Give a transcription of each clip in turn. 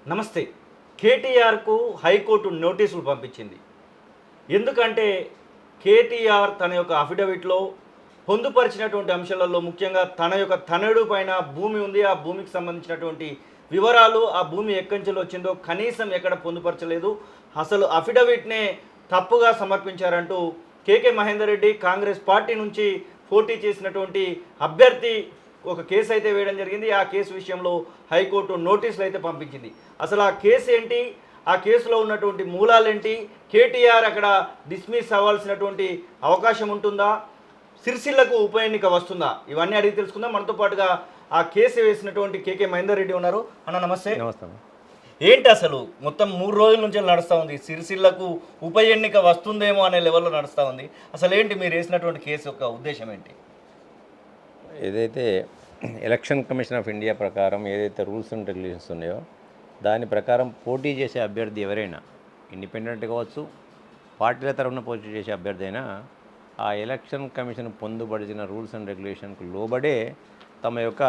నమస్తే. కేటీఆర్కు హైకోర్టు నోటీసులు పంపించింది. ఎందుకంటే కేటీఆర్ తన యొక్క అఫిడవిట్లో పొందుపరిచినటువంటి అంశాలలో ముఖ్యంగా తన యొక్క తనయుడు పైన భూమి ఉంది. ఆ భూమికి సంబంధించినటువంటి వివరాలు, ఆ భూమి ఎక్కడి నుంచి వచ్చిందో కనీసం ఎక్కడ పొందుపరచలేదు. అసలు అఫిడవిట్నే తప్పుగా సమర్పించారంటూ కేకే మహేందర్ రెడ్డి కాంగ్రెస్ పార్టీ నుంచి పోటీ చేసినటువంటి అభ్యర్థి ఒక కేసు అయితే వేయడం జరిగింది. ఆ కేసు విషయంలో హైకోర్టు నోటీసులు అయితే పంపించింది. అసలు ఆ కేసు ఏంటి, ఆ కేసులో ఉన్నటువంటి మూలాలేంటి, కేటీఆర్ అక్కడ డిస్మిస్ అవ్వాల్సినటువంటి అవకాశం ఉంటుందా, సిరిసిల్లకు ఉప ఎన్నిక వస్తుందా, ఇవన్నీ అడిగి తెలుసుకుందాం. మనతో పాటుగా ఆ కేసు వేసినటువంటి కేకే మహేందర్ రెడ్డి ఉన్నారు. అన్న నమస్తే. నమస్తే. ఏంటి అసలు మొత్తం 3 రోజుల నుంచి నడుస్తూ ఉంది, సిరిసిల్లకు ఉప ఎన్నిక వస్తుందేమో అనే లెవెల్లో నడుస్తూ ఉంది. అసలు ఏంటి మీరు వేసినటువంటి కేసు యొక్క ఉద్దేశం ఏంటి? ఏదైతే ఎలక్షన్ కమిషన్ ఆఫ్ ఇండియా ప్రకారం ఏదైతే రూల్స్ అండ్ రెగ్యులేషన్స్ ఉన్నాయో దాని ప్రకారం పోటీ చేసే అభ్యర్థి ఎవరైనా ఇండిపెండెంట్ కావచ్చు, పార్టీల తరఫున పోటీ చేసే అభ్యర్థి అయినా ఆ ఎలక్షన్ కమిషన్ పొందుపరిచిన రూల్స్ అండ్ రెగ్యులేషన్కు లోబడే తమ యొక్క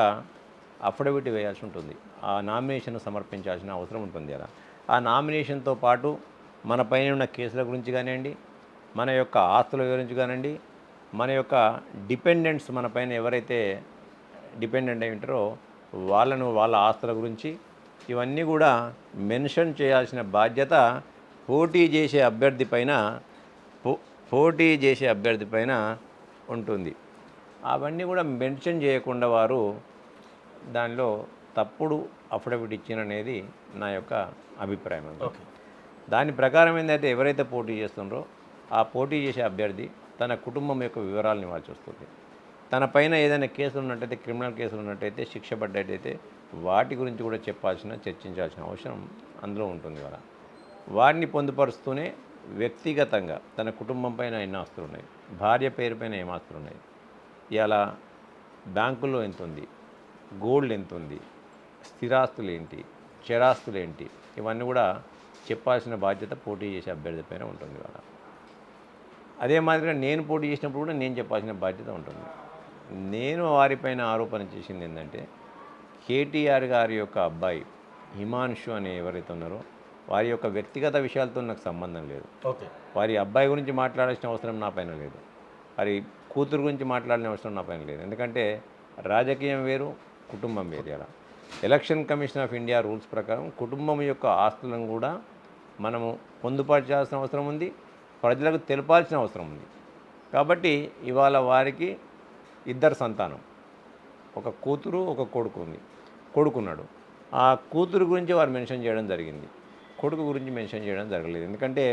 అఫిడవిట్ వేయాల్సి ఉంటుంది. ఆ నామినేషన్ సమర్పించాల్సిన అవసరం ఉంటుంది కదా. ఆ నామినేషన్తో పాటు మన పైన ఉన్న కేసుల గురించి కానివ్వండి, మన యొక్క ఆస్తుల గురించి కానివ్వండి, మన యొక్క డిపెండెంట్స్ మన పైన ఎవరైతే డిపెండెంట్ అయి ఉంటారో వాళ్ళ ఆస్తుల గురించి ఇవన్నీ కూడా మెన్షన్ చేయాల్సిన బాధ్యత పోటీ చేసే అభ్యర్థి పైన ఉంటుంది. అవన్నీ కూడా మెన్షన్ చేయకుండా వారు దానిలో తప్పుడు అఫిడవిట్ ఇచ్చిననేది నా యొక్క అభిప్రాయం. దాని ప్రకారం ఏంటంటే ఎవరైతే పోటీ చేస్తున్నారో ఆ పోటీ చేసే అభ్యర్థి తన కుటుంబం యొక్క వివరాలను ఇవ్వాల్సి వస్తుంది. తన పైన ఏదైనా కేసులు ఉన్నట్టయితే, క్రిమినల్ కేసులు ఉన్నట్టయితే, శిక్ష పడ్డట్టయితే వాటి గురించి కూడా చర్చించాల్సిన అవసరం అందులో ఉంటుంది కదా. వాటిని పొందుపరుస్తూనే వ్యక్తిగతంగా తన కుటుంబం పైన ఎన్ని ఆస్తులు ఉన్నాయి, భార్య పేరు పైన ఏం ఆస్తులు ఉన్నాయి, ఇలా బ్యాంకుల్లో ఎంత ఉంది, గోల్డ్ ఎంత ఉంది, స్థిరాస్తులు ఏంటి, చరాస్తులు ఏంటి, ఇవన్నీ కూడా చెప్పాల్సిన బాధ్యత పోటీ చేసే అభ్యర్థి పైన ఉంటుంది కదా. అదే మాదిరిగా నేను పోటీ చేసినప్పుడు కూడా నేను చెప్పాల్సిన బాధ్యత ఉంటుంది. నేను వారిపైన ఆరోపణ చేసింది ఏంటంటే కేటీఆర్ గారి యొక్క అబ్బాయి హిమాన్షు అనే ఎవరైతే ఉన్నారో వారి యొక్క వ్యక్తిగత విషయాలతో నాకు సంబంధం లేదు. వారి అబ్బాయి గురించి మాట్లాడాల్సిన అవసరం నా పైన లేదు, వారి కూతురు గురించి మాట్లాడిన అవసరం నా పైన లేదు. ఎందుకంటే రాజకీయం వేరు, కుటుంబం వేరు. అలా election commission of India rules ప్రకారం కుటుంబం యొక్క ఆస్తులను కూడా మనము పొందుపరచాల్సిన అవసరం ఉంది, ప్రజలకు తెలపాల్సిన అవసరం ఉంది. కాబట్టి ఇవాళ వారికి 2 సంతానం, ఒక కూతురు ఒక కొడుకు ఉంది. కొడుకున్నాడు. ఆ కూతురు గురించి వారు మెన్షన్ చేయడం జరిగింది, కొడుకు గురించి మెన్షన్ చేయడం జరగలేదు. ఎందుకంటే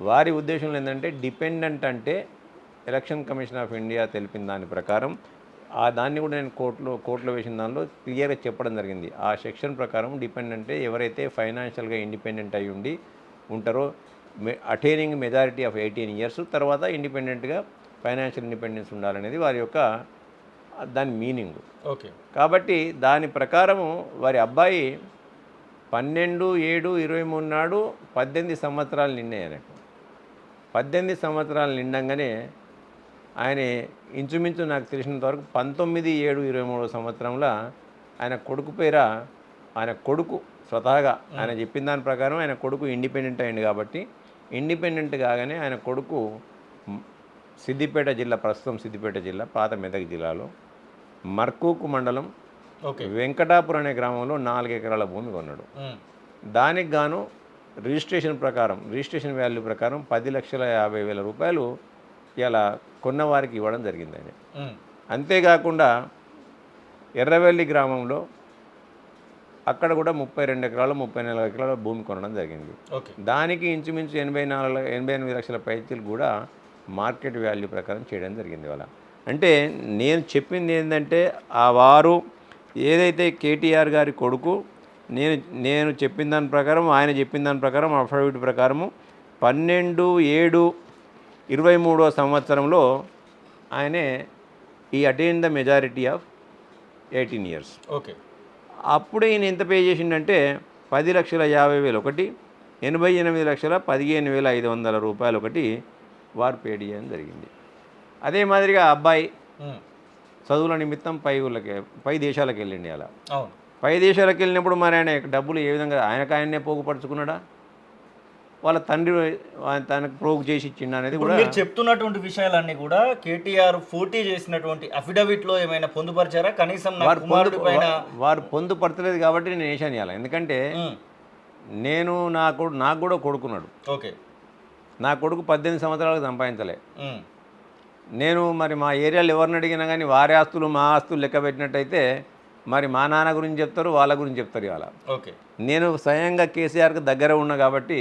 వారి ఉద్దేశంలో ఏంటంటే డిపెండెంట్ అంటే ఎలక్షన్ కమిషన్ ఆఫ్ ఇండియా తెలిపిన దాని ప్రకారం దాన్ని కూడా నేను కోర్టులో వేసిన దానిలో క్లియర్గా చెప్పడం జరిగింది. ఆ సెక్షన్ ప్రకారం డిపెండెంటే ఎవరైతే ఫైనాన్షియల్గా ఇండిపెండెంట్ అయి ఉంటారో, అటైనింగ్ మెజారిటీ ఆఫ్ 18 years తర్వాత ఇండిపెండెంట్గా ఫైనాన్షియల్ ఇండిపెండెన్స్ ఉండాలనేది వారి యొక్క దాని మీనింగ్. కాబట్టి దాని ప్రకారము వారి అబ్బాయి 12/7/23 నాడు 18 సంవత్సరాలు నిండాయి. ఆయనకు 18 సంవత్సరాలు నిండంగానే ఆయన ఇంచుమించు నాకు తెలిసినంత వరకు 19/7/23 సంవత్సరంలో ఆయన కొడుకు పేర ఆయన కొడుకు స్వతహాగా ఆయన చెప్పిన దాని ప్రకారం ఆయన కొడుకు ఇండిపెండెంట్ అయింది. కాబట్టి ఇండిపెండెంట్ కాగానే ఆయన కొడుకు సిద్దిపేట జిల్లా, ప్రస్తుతం సిద్దిపేట జిల్లా, పాత మెదక్ జిల్లాలో మర్కూకు మండలం వెంకటాపురం అనే గ్రామంలో 4 ఎకరాల భూమి కొన్నాడు. దానికి గాను రిజిస్ట్రేషన్ వాల్యూ ప్రకారం 10,50,000 రూపాయలు ఇలా కొన్నవారికి ఇవ్వడం జరిగింది ఆయన. అంతేకాకుండా ఎర్రవెల్లి గ్రామంలో అక్కడ కూడా 32 ఎకరాలు 34 ఎకరాల భూమి కొనడం జరిగింది. దానికి ఇంచుమించు 88 లక్షల పైచీలు కూడా మార్కెట్ వాల్యూ ప్రకారం చేయడం జరిగింది. వాళ్ళ అంటే నేను చెప్పింది ఏంటంటే వారు ఏదైతే కేటీఆర్ గారి కొడుకు నేను చెప్పిన దాని ప్రకారం, ఆయన చెప్పిన దాని ప్రకారం అఫిడవిట్ ప్రకారము 12/7/23 సంవత్సరంలో ఆయనే ఈ attain the majority of 18 years. అప్పుడే ఈయన ఎంత పే చేసిండంటే 10,50,000 ఒకటి, 88,15,500 రూపాయలు ఒకటి వారు పే చేయడం జరిగింది. అదే మాదిరిగా అబ్బాయి చదువుల నిమిత్తం పై దేశాలకు వెళ్ళిండి. అలా పై దేశాలకు వెళ్ళినప్పుడు మరి ఆయన డబ్బులు ఏ విధంగా ఆయననే పోగుపరుచుకున్నాడా, వాళ్ళ తండ్రి తనకు ప్రోగు చేసి ఇచ్చిండు అనేది ఇప్పుడు కూడా. మీరు చెప్తున్నటువంటి విషయాలన్నీ కూడా కేటీఆర్ పోటీ చేసినటువంటి అఫిడవిట్ లో ఏమైనా పొందుపరిచారా? కనీసం నా కుమారుడి పైన వారు పొందుపరచలేదు కాబట్టి నేను వేసాను ఇవ్వాలి. ఎందుకంటే నేను నాకు కూడా కొడుకున్నాడు. ఓకే. నా కొడుకు 18 సంవత్సరాలకు సంపాదించలే. నేను మరి మా ఏరియాలో ఎవరిని అడిగినా కానీ వారి ఆస్తులు మా ఆస్తులు లెక్క పెట్టినట్టయితే మరి మా నాన్న గురించి చెప్తారు, వాళ్ళ గురించి చెప్తారు ఇవాళ. ఓకే. నేను స్వయంగా కేసీఆర్కి దగ్గర ఉన్నా కాబట్టి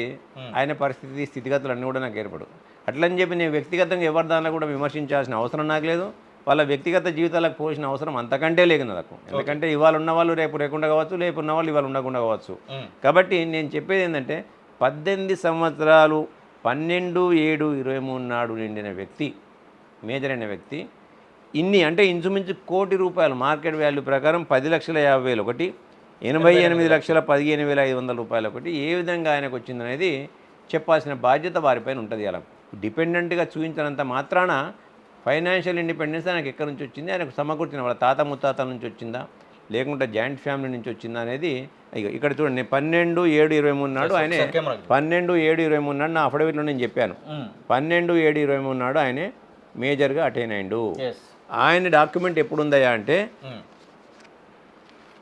ఆయన పరిస్థితి స్థితిగతులు అన్నీ కూడా నాకు ఏర్పడు. అట్లని చెప్పి నేను వ్యక్తిగతంగా ఎవరి దానిలో కూడా విమర్శించాల్సిన అవసరం నాకు లేదు. వాళ్ళ వ్యక్తిగత జీవితాలకు పోసిన అవసరం అంతకంటే లేదు నాకు. ఎందుకంటే ఇవాళ ఉన్న వాళ్ళు రేపు లేకుండా కావచ్చు, రేపు ఉన్న వాళ్ళు ఇవాళ ఉండకుండా కావచ్చు. కాబట్టి నేను చెప్పేది ఏంటంటే 18 సంవత్సరాలు 12/7/23 నాడు నిండిన వ్యక్తి, మేజర్ అయిన వ్యక్తి, ఇన్ని అంటే ఇంచుమించు ₹1,00,00,000 మార్కెట్ వాల్యూ ప్రకారం 10,50,000 ఒకటి, 88,15,500 రూపాయలు ఒకటి, ఏ విధంగా ఆయనకు వచ్చిందనేది చెప్పాల్సిన బాధ్యత వారిపైన ఉంటుంది. అలా డిపెండెంట్గా చూపించినంత మాత్రాన ఫైనాన్షియల్ ఇండిపెండెన్స్ ఆయనకు ఎక్కడి నుంచి వచ్చింది, ఆయనకు సమకూర్చిన వాళ్ళ తాత ముత్తాతల నుంచి వచ్చిందా లేకుంటే జాయింట్ ఫ్యామిలీ నుంచి వచ్చిందా అనేది ఇక్కడ చూడండి. 12/7/23 నాడు ఆయనే 12/7/23 నాడు నా అఫిడవిట్లో నేను చెప్పాను. 12/7/23 నాడు ఆయనే మేజర్గా అటైన్ అయ్యిండు. ఆయన డాక్యుమెంట్ ఎప్పుడు ఉందయ్యా అంటే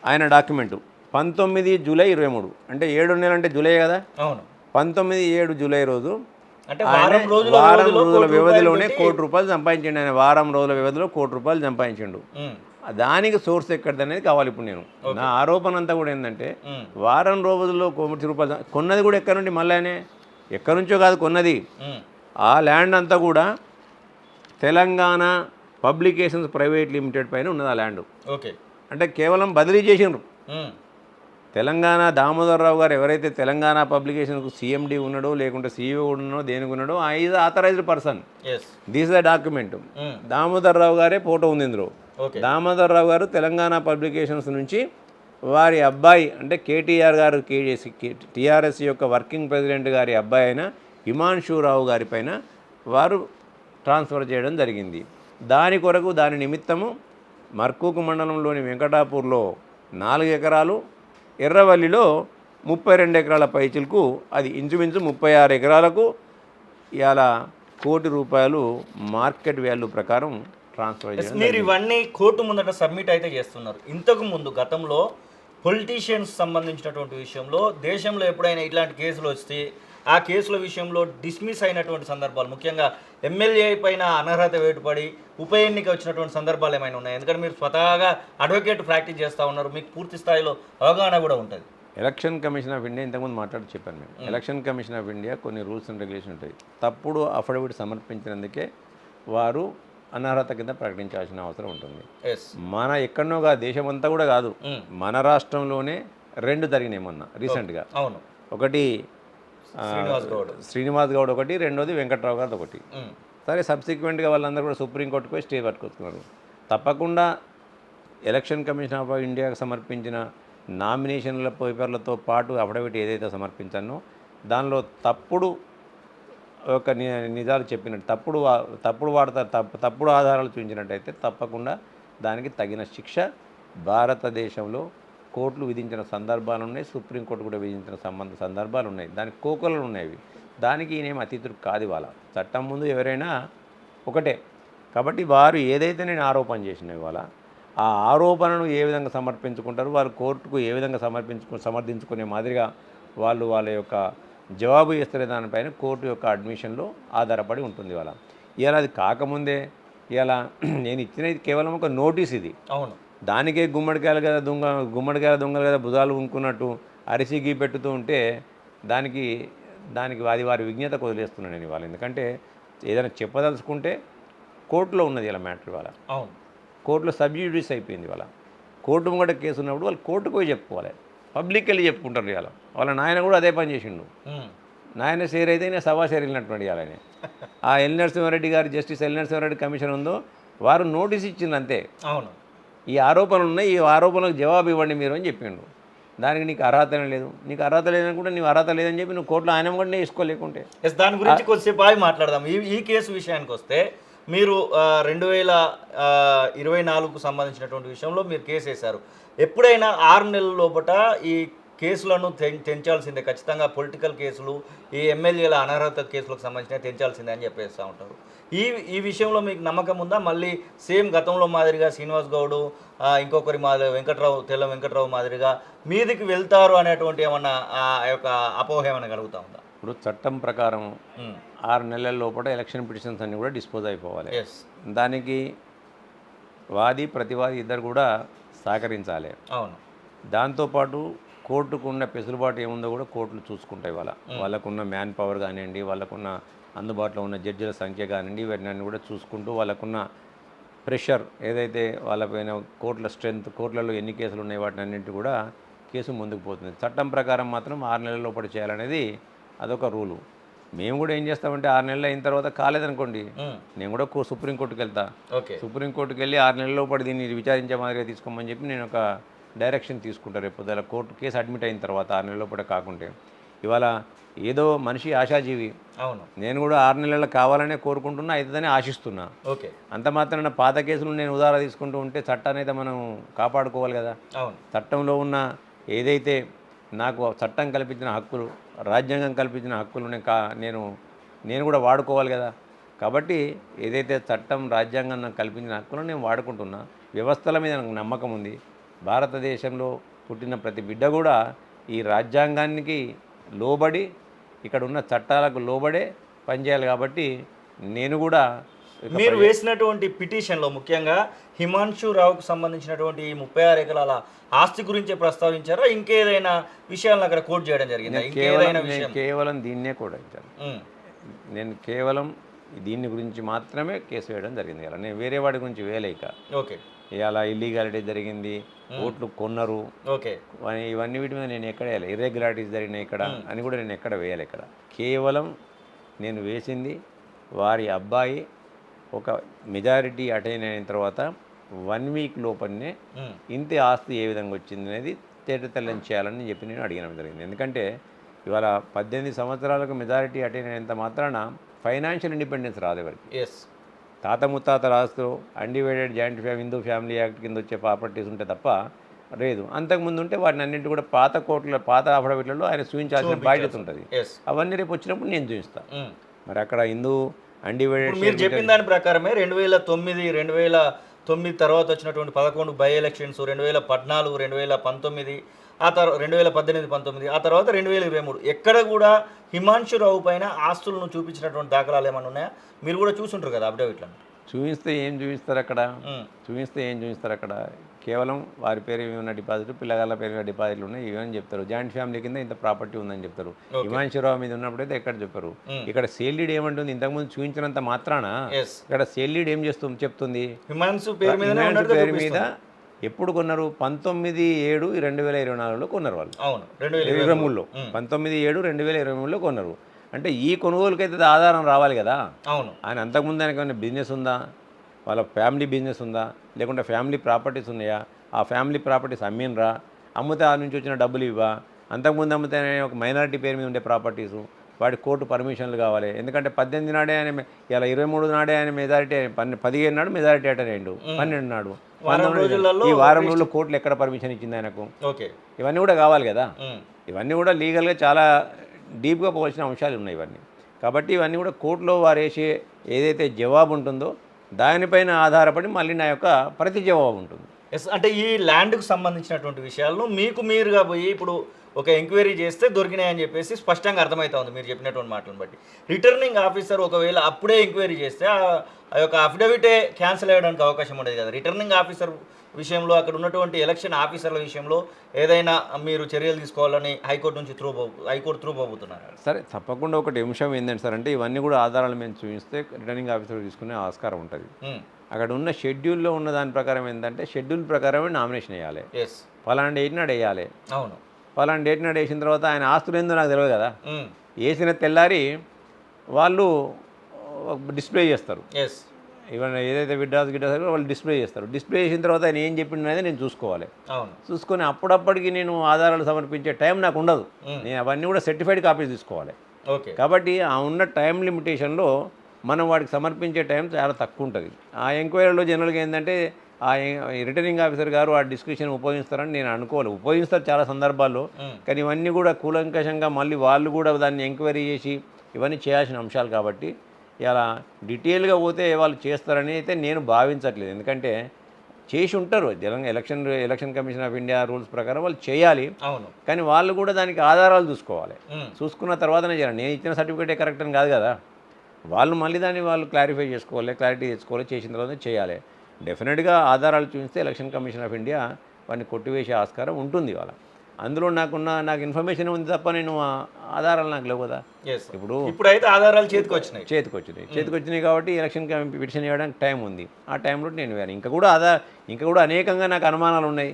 ఆయన డాక్యుమెంటు 19 జూలై 23, అంటే 7 నెలలు అంటే జూలై కదా. 19/7 జూలై రోజు వారం రోజుల వ్యవధిలోనే ₹1,00,00,000 సంపాదించండు. ఆయన వారం రోజుల వ్యవధిలో ₹1,00,00,000 సంపాదించిండు. దానికి సోర్స్ ఎక్కడిది అనేది కావాలి. ఇప్పుడు నేను నా ఆరోపణ అంతా కూడా ఏంటంటే వారం రోజుల్లో ₹1,00,00,000 కొన్నది కూడా ఎక్కడి నుండి, మళ్ళీ ఆయనే ఎక్కడి నుంచో కాదు కొన్నది. ఆ ల్యాండ్ అంతా కూడా తెలంగాణ పబ్లికేషన్స్ ప్రైవేట్ లిమిటెడ్ పైన ఉన్నది ఆ ల్యాండ్. ఓకే. అంటే కేవలం బదిలీ చేసిండ్రు. తెలంగాణ దామోదరరావు గారు ఎవరైతే తెలంగాణ పబ్లికేషన్కు CMD ఉన్నాడో లేకుంటే CEO ఉన్నాడో దేనికి ఉన్నాడో is authorized person. This the document. Damodararao గారే ఫోటో ఉంది ఇందులో. దామోదరరావు గారు తెలంగాణ పబ్లికేషన్స్ నుంచి వారి అబ్బాయి అంటే కేటీఆర్ గారు TRS యొక్క వర్కింగ్ ప్రెసిడెంట్ గారి అబ్బాయి అయిన హిమాంశురావు గారి పైన వారు ట్రాన్స్ఫర్ చేయడం జరిగింది. దాని కొరకు దాని నిమిత్తము మర్కూకు మండలంలోని వెంకటాపూర్లో 4 ఎకరాలు, ఎర్రవల్లిలో 32 ఎకరాల పైచిలకు, అది ఇంచుమించు 36 ఎకరాలకు ఇవాళ ₹1,00,00,000 మార్కెట్ వాల్యూ ప్రకారం ట్రాన్స్ఫర్ చేయాలి. మీరు ఇవన్నీ కోర్టు ముందట సబ్మిట్ అయితే చేస్తున్నారు. ఇంతకు ముందు గతంలో పొలిటీషియన్స్ సంబంధించినటువంటి విషయంలో దేశంలో ఎప్పుడైనా ఇట్లాంటి కేసులు వస్తే ఆ కేసుల విషయంలో డిస్మిస్ అయినటువంటి సందర్భాలు, ముఖ్యంగా ఎమ్మెల్యే పైన అనర్హత వేటుపడి ఉప ఎన్నిక వచ్చినటువంటి సందర్భాలు ఏమైనా ఉన్నాయి? ఎందుకంటే మీరు స్వతహాగా అడ్వకేట్ ప్రాక్టీస్ చేస్తూ ఉన్నారు, మీకు పూర్తి స్థాయిలో అవగాహన కూడా ఉంటుంది. ఎలక్షన్ కమిషన్ ఆఫ్ ఇండియా ఇంతకుముందు మాట్లాడి చెప్పాను మేము. ఎలక్షన్ కమిషన్ ఆఫ్ ఇండియా కొన్ని రూల్స్ అండ్ రెగ్యులేషన్ ఉంటాయి. తప్పుడు అఫిడవిట్ సమర్పించినందుకే వారు అనర్హత కింద ప్రకటించాల్సిన అవసరం ఉంటుంది. మన ఎక్కడనోగా దేశం అంతా కూడా కాదు, మన రాష్ట్రంలోనే 2 జరిగినాయి మొన్న రీసెంట్గా. అవును. ఒకటి శ్రీనివాస్ గౌడ్ ఒకటి, రెండోది వెంకట్రావు గారు ఒకటి. సరే, సబ్సిక్వెంట్గా వాళ్ళందరూ కూడా సుప్రీంకోర్టుకు పోయి స్టే పట్టుకొస్తున్నారు. తప్పకుండా ఎలక్షన్ కమిషన్ ఆఫ్ ఇండియాకు సమర్పించిన నామినేషన్ల పేపర్లతో పాటు అఫిడవిట్ ఏదైతే సమర్పించానో దానిలో తప్పుడు ఒక నిజాలు చెప్పినట్టు తప్పుడు ఆధారాలు చూపించినట్టయితే తప్పకుండా దానికి తగిన శిక్ష భారతదేశంలో కోర్టులు విధించిన సందర్భాలు ఉన్నాయి, సుప్రీంకోర్టు కూడా విధించిన సందర్భాలు ఉన్నాయి. దానికి కోకలు ఉన్నాయి. దానికి ఈయనేం అతీతుడు కాదు. వాళ్ళ చట్టం ముందు ఎవరైనా ఒకటే. కాబట్టి వారు ఏదైతే నేను ఆరోపణ చేసిన ఇవాళ ఆ ఆరోపణను ఏ విధంగా సమర్పించుకుంటారు, వారు కోర్టుకు ఏ విధంగా సమర్థించుకునే మాదిరిగా వాళ్ళు వాళ్ళ యొక్క జవాబు ఇస్తారు దానిపైన కోర్టు యొక్క అడ్మిషన్లో ఆధారపడి ఉంటుంది. ఇవాళ అది కాకముందే ఇలా నేను ఇచ్చినది కేవలం ఒక నోటీస్. ఇది అవును, దానికే గుమ్మడికాయలు దొంగలు కదా భుజాలు ఉంకున్నట్టు అరిసి గీ పెట్టుతూ ఉంటే దానికి అది వారి విజ్ఞత వదిలేస్తున్నాను నేను ఇవాళ. ఎందుకంటే ఏదైనా చెప్పదలుచుకుంటే కోర్టులో ఉన్నది ఇలా మ్యాటర్. ఇవాళ అవును, కోర్టులో సబ్జ్యూడిస్ అయిపోయింది. ఇవాళ కోర్టు ముంగట కేసు ఉన్నప్పుడు వాళ్ళు కోర్టుకు పోయి చెప్పుకోవాలి, పబ్లిక్ వెళ్ళి చెప్పుకుంటారు. ఇవాళ వాళ్ళ నాయన కూడా అదే పని చేసిండు. నాయన షేర్ అయితే నేను సభా షేర్ వెళ్ళినటువంటి ఇవాళనే ఆ ఎల్ నరసింహారెడ్డి గారు, జస్టిస్ ఎల్ నరసింహారెడ్డి కమిషన్ ఉందో వారు నోటీస్ ఇచ్చింది అంతే. అవును, ఈ ఆరోపణలు ఉన్నాయి, ఈ ఆరోపణలకు జవాబు ఇవ్వండి మీరు అని చెప్పిండు. దానికి నీకు అర్హతనే లేదు, నీకు అర్హత లేదనుకుంటే నీవు అర్హత లేదని చెప్పి నువ్వు కోర్టులో ఆయన కూడా వేసుకోలేకుంటే. దాని గురించి కొద్దిసేపు ఆగి మాట్లాడదాం. ఈ కేసు విషయానికి వస్తే మీరు 2024కు సంబంధించినటువంటి విషయంలో మీరు కేసు వేశారు. ఎప్పుడైనా 6 నెలల లోపట ఈ కేసులను తెంచాల్సిందే, ఖచ్చితంగా పొలిటికల్ కేసులు, ఈ ఎమ్మెల్యేల అనర్హత కేసులకు సంబంధించిన తెంచాల్సిందే అని చెప్పేస్తూ ఉంటారు. ఈ ఈ విషయంలో మీకు నమ్మకం ఉందా? మళ్ళీ సేమ్ గతంలో మాదిరిగా శ్రీనివాస్ గౌడ్, ఇంకొకరి తెల్ల వెంకట్రావు మాదిరిగా మీదికి వెళ్తారు అనేటువంటి ఏమన్నా ఆ యొక్క అపోహ ఏమైనా కలుగుతూ ఉందా? ఇప్పుడు చట్టం ప్రకారం ఉమ్, 6 నెలల లోపల ఎలక్షన్ పిటిషన్స్ అన్నీ కూడా డిస్పోజ్ అయిపోవాలి. ఎస్, దానికి వాది ప్రతివాది ఇద్దరు కూడా సహకరించాలి. అవును, దాంతోపాటు కోర్టుకు ఉన్న వెసులుబాటు ఏముందో కూడా కోర్టులు చూసుకుంటాయి. వాళ్ళకున్న మ్యాన్ పవర్ కానివ్వండి, వాళ్ళకున్న అందుబాటులో ఉన్న జడ్జిల సంఖ్య కానివ్వండి, ఇవన్నీ కూడా చూసుకుంటూ వాళ్ళకున్న ప్రెషర్ ఏదైతే వాళ్ళపైన కోర్టుల స్ట్రెంత్, కోర్టులలో ఎన్ని కేసులు ఉన్నాయి వాటిని అన్నింటి కూడా కేసు ముందుకు పోతుంది. చట్టం ప్రకారం మాత్రం 6 నెలల లోపల చేయాలనేది అదొక రూలు. మేము కూడా ఏం చేస్తామంటే 6 నెలలు అయిన తర్వాత కాలేదనుకోండి, నేను కూడా సుప్రీంకోర్టుకి వెళ్తా. ఓకే, సుప్రీంకోర్టుకి వెళ్ళి 6 నెలల లోపల దీన్ని విచారించే మాదిరిగా తీసుకోమని చెప్పి నేను ఒక డైరెక్షన్ తీసుకుంటాను. రేపు పొద్దున కోర్టు కేసు అడ్మిట్ అయిన తర్వాత 6 నెలల లోపల కాకుంటే. ఇవాళ ఏదో మనిషి ఆశాజీవి, అవును, నేను కూడా 6 నెలలు కావాలనే కోరుకుంటున్నా, అవుతుందని ఆశిస్తున్నా. ఓకే, అంత మాత్రాన పాత కేసులు నేను ఉదాహరణ తీసుకుంటూ ఉంటే చట్టాన్ని అయితే మనం కాపాడుకోవాలి కదా. అవును, చట్టంలో ఉన్న ఏదైతే నాకు చట్టం కల్పించిన హక్కులు, రాజ్యాంగం కల్పించిన హక్కులు నేను కూడా వాడుకోవాలి కదా. కాబట్టి ఏదైతే చట్టం, రాజ్యాంగం నాకు కల్పించిన హక్కులను నేను వాడుకుంటున్నా. వ్యవస్థల మీద నాకు నమ్మకం ఉంది. భారతదేశంలో పుట్టిన ప్రతి బిడ్డ కూడా ఈ రాజ్యాంగానికి లోబడి, ఇక్కడ ఉన్న చట్టాలకు లోబడే పనిచేయాలి. కాబట్టి నేను కూడా మీరు వేసినటువంటి పిటిషన్లో ముఖ్యంగా హిమాంశు రావుకు సంబంధించినటువంటి ఈ 36 ఎకరాల ఆస్తి గురించే ప్రస్తావించారా? ఇంకేదైనా విషయాలను అక్కడ కోట్ చేయడం జరిగిందా? ఇంకేదైనా విషయం? కేవలం దీన్నే కూడా ఇచ్చాను. నేను కేవలం దీని గురించి మాత్రమే కేసు వేయడం జరిగింది. ఇలా నేను వేరే వాడి గురించి వేయలేక. ఓకే, ఇలా ఇల్లీగాలిటీ జరిగింది, ఓట్లు కొన్నారు, ఓకే, ఇవన్నీ వీటి మీద నేను ఎక్కడ వేయాలి, ఇర్రెగ్యులారిటీస్ జరిగినాయి ఇక్కడ అని కూడా నేను ఎక్కడ వేయాలి. ఇక్కడ కేవలం నేను వేసింది వారి అబ్బాయి ఒక మెజారిటీ అటైన్ అయిన తర్వాత 1 వీక్ లోపలనే ఇంతే ఆస్తి ఏ విధంగా వచ్చింది అనేది తేటతెల్లం చేయాలని చెప్పి నేను అడిగడం జరిగింది. ఎందుకంటే ఇవాళ 18 సంవత్సరాలకు మెజారిటీ అటైన్ అయినంత మాత్రాన ఫైనాన్షియల్ ఇండిపెండెన్స్ రాదు ఎవరికి. ఎస్, తాత ముత్తాత రాస్తూ undivided joint Hindu family act కింద వచ్చే ప్రాపర్టీస్ ఉంటే తప్ప లేదు. అంతకుముందు ఉంటే వాటిని అన్నింటి కూడా పాత కోర్టుల, పాత అఫిడవిట్లలో ఆయన చూపించాల్సిన బాధ్యత ఉంటుంది. అవన్నీ రేపు వచ్చినప్పుడు నేను చూపిస్తాను. మరి అక్కడ హిందూ అన్డివైడెడ్ మీరు చెప్పిన దాని ప్రకారమే 2009 తర్వాత వచ్చినటువంటి 11 బై ఎలక్షన్స్, 2014, 2019, ఆ తర్వాత 2018-19, ఆ తర్వాత 2023 ఎక్కడ కూడా హిమాంశు రావు పైన ఆస్తులను చూపించినటువంటి దాఖలాలు ఏమైనా ఉన్నాయా? మీరు కూడా చూసుంటారు కదా అప్డేట్లను. చూపిస్తే ఏం చూపిస్తారు అక్కడ? కేవలం వారి పేరు ఏమైనా డిపాజిట్, పిల్లగాళ్ళ పేరు మీద డిపాజిట్లు ఉన్నాయి ఇవని చెప్తారు. జాయింట్ ఫ్యామిలీ కింద ఇంత ప్రాపర్టీ ఉందని చెప్తారు. హిమాంశురావు మీద ఉన్నప్పుడైతే ఎక్కడ చెప్పారు. ఇక్కడ సేల్ డీడ్ ఏమంటుంది, ఇంతకుముందు చూపించినంత మాత్రాన ఇక్కడ సేల్ డీడ్ ఏం చెప్తుంది, హిమాంశు పేరు మీద ఎప్పుడు కొన్నారు? 19/7/2024లో కొన్నారు వాళ్ళు. అవును, 2023లో 19/7/2023లో కొన్నారు. అంటే ఈ కొనుగోలుకైతే ఆధారం రావాలి కదా. అవును, ఆయన అంతకుముందు ఆయనకు ఏమైనా బిజినెస్ ఉందా, వాళ్ళ ఫ్యామిలీ బిజినెస్ ఉందా, లేకుంటే ఫ్యామిలీ ప్రాపర్టీస్ ఉన్నాయా, ఆ ఫ్యామిలీ ప్రాపర్టీస్ అమ్మినరా, అమ్మితే ఆ నుంచి వచ్చిన డబ్బులు ఇవ్వా, అంతకుముందు అమ్మితే ఒక మైనారిటీ పేరు మీద ఉండే ప్రాపర్టీసు, వాడి కోర్టు పర్మిషన్లు కావాలి. ఎందుకంటే 18 నాడే ఆయన, ఇలా 23 నాడే ఆయన మెజారిటీ, 15 నాడు మెజారిటీ అటెండ్ అయ్యిండు, 12 నాడు, ఈ వారం రోజుల్లో కోర్టులు ఎక్కడ పర్మిషన్ ఇచ్చింది ఆయనకు? ఓకే, ఇవన్నీ కూడా కావాలి కదా. ఇవన్నీ కూడా లీగల్గా చాలా డీప్గా పోవాల్సిన అంశాలు ఉన్నాయి ఇవన్నీ. కాబట్టి ఇవన్నీ కూడా కోర్టులో వారు వేసే ఏదైతే జవాబు ఉంటుందో దానిపైన ఆధారపడి మళ్ళీ నా యొక్క ప్రతి జవాబు ఉంటుంది. ఎస్, అంటే ఈ ల్యాండ్కు సంబంధించినటువంటి విషయాలను మీకు మీరుగా పోయి ఇప్పుడు ఒక ఎంక్వైరీ చేస్తే దొరికినాయని చెప్పేసి స్పష్టంగా అర్థమవుతా ఉంది మీరు చెప్పినటువంటి మాటలను బట్టి. రిటర్నింగ్ ఆఫీసర్ ఒకవేళ అప్పుడే ఎంక్వైరీ చేస్తే ఆ యొక్క అఫిడవిటే క్యాన్సిల్ అయ్యడానికి అవకాశం ఉండేది కదా. రిటర్నింగ్ ఆఫీసర్ విషయంలో, అక్కడ ఉన్నటువంటి ఎలక్షన్ ఆఫీసర్ల విషయంలో ఏదైనా మీరు చర్యలు తీసుకోవాలని హైకోర్టు నుంచి హైకోర్టు త్రూ పోబోతున్నారు. సరే, తప్పకుండా. ఒకటి అంశం ఏంటంటే సార్, అంటే ఇవన్నీ కూడా ఆధారాలు మేము చూపిస్తే రిటర్నింగ్ ఆఫీసర్ తీసుకునే ఆస్కారం ఉంటుంది. అక్కడ ఉన్న షెడ్యూల్లో ఉన్న దాని ప్రకారం ఏంటంటే షెడ్యూల్ ప్రకారమే నామినేషన్ వేయాలి. ఫలానా డేట్ నాడు వేయాలి. అవును, ఫలానా డేట్ నాడు వేసిన తర్వాత ఆయన ఆస్తులు ఏందో నాకు తెలియదు కదా. వేసిన తెల్లారి వాళ్ళు డిస్ప్లే చేస్తారు. ఇవన్నీ ఏదైతే విడ్డాస్ వాళ్ళు డిస్ప్లే చేస్తారు. డిస్ప్లే చేసిన తర్వాత ఆయన ఏం చెప్పిండు అనేది నేను చూసుకోవాలి. చూసుకొని అప్పుడప్పటికి నేను ఆధారాలు సమర్పించే టైం నాకు ఉండదు. నేను అవన్నీ కూడా సర్టిఫైడ్ కాపీస్ తీసుకోవాలి. కాబట్టి ఆ ఉన్న టైం లిమిటేషన్లో మనం వాడికి సమర్పించే టైం చాలా తక్కువ ఉంటుంది. ఆ ఎంక్వైరీలో జనరల్గా ఏంటంటే ఆ రిటర్నింగ్ ఆఫీసర్ గారు ఆ డిస్క్రిప్షన్ ఉపయోగిస్తారని నేను అనుకోవాలి. ఉపయోగిస్తారు చాలా సందర్భాల్లో, కానీ ఇవన్నీ కూడా కూలంకషంగా మళ్ళీ వాళ్ళు కూడా దాన్ని ఎంక్వైరీ చేసి ఇవన్నీ చేయాల్సిన అంశాలు కాబట్టి ఇలా డీటెయిల్గా పోతే వాళ్ళు చేస్తారని అయితే నేను భావించట్లేదు. ఎందుకంటే చేసి ఉంటారు, election commission of India rules ప్రకారం వాళ్ళు చేయాలి. అవును. కానీ వాళ్ళు కూడా దానికి ఆధారాలు చూసుకోవాలి. చూసుకున్న తర్వాతనే చేయాలి. నేను ఇచ్చిన సర్టిఫికేటే కరెక్ట్ అని కాదు కదా, వాళ్ళు మళ్ళీ దాన్ని వాళ్ళు క్లారిఫై చేసుకోవాలి, క్లారిటీ తెచ్చుకోవాలి, చేసిన తర్వాత చేయాలి. డెఫినెట్గా ఆధారాలు చూపిస్తే ఎలక్షన్ కమిషన్ ఆఫ్ ఇండియా వాడిని కొట్టివేసే ఆస్కారం ఉంటుంది వాళ్ళ. అందులో నాకు ఇన్ఫర్మేషన్ ఉంది తప్ప నేను ఆధారాలు నాకు లేవు కదా. ఇప్పుడైతే ఆధారాలు చేతికి వచ్చినాయి కాబట్టి ఎలక్షన్ పిటిషన్ చేయడానికి టైం ఉంది. ఆ టైంలో నేను వేయాలి. ఇంకా కూడా అనేకంగా నాకు అనుమానాలు ఉన్నాయి.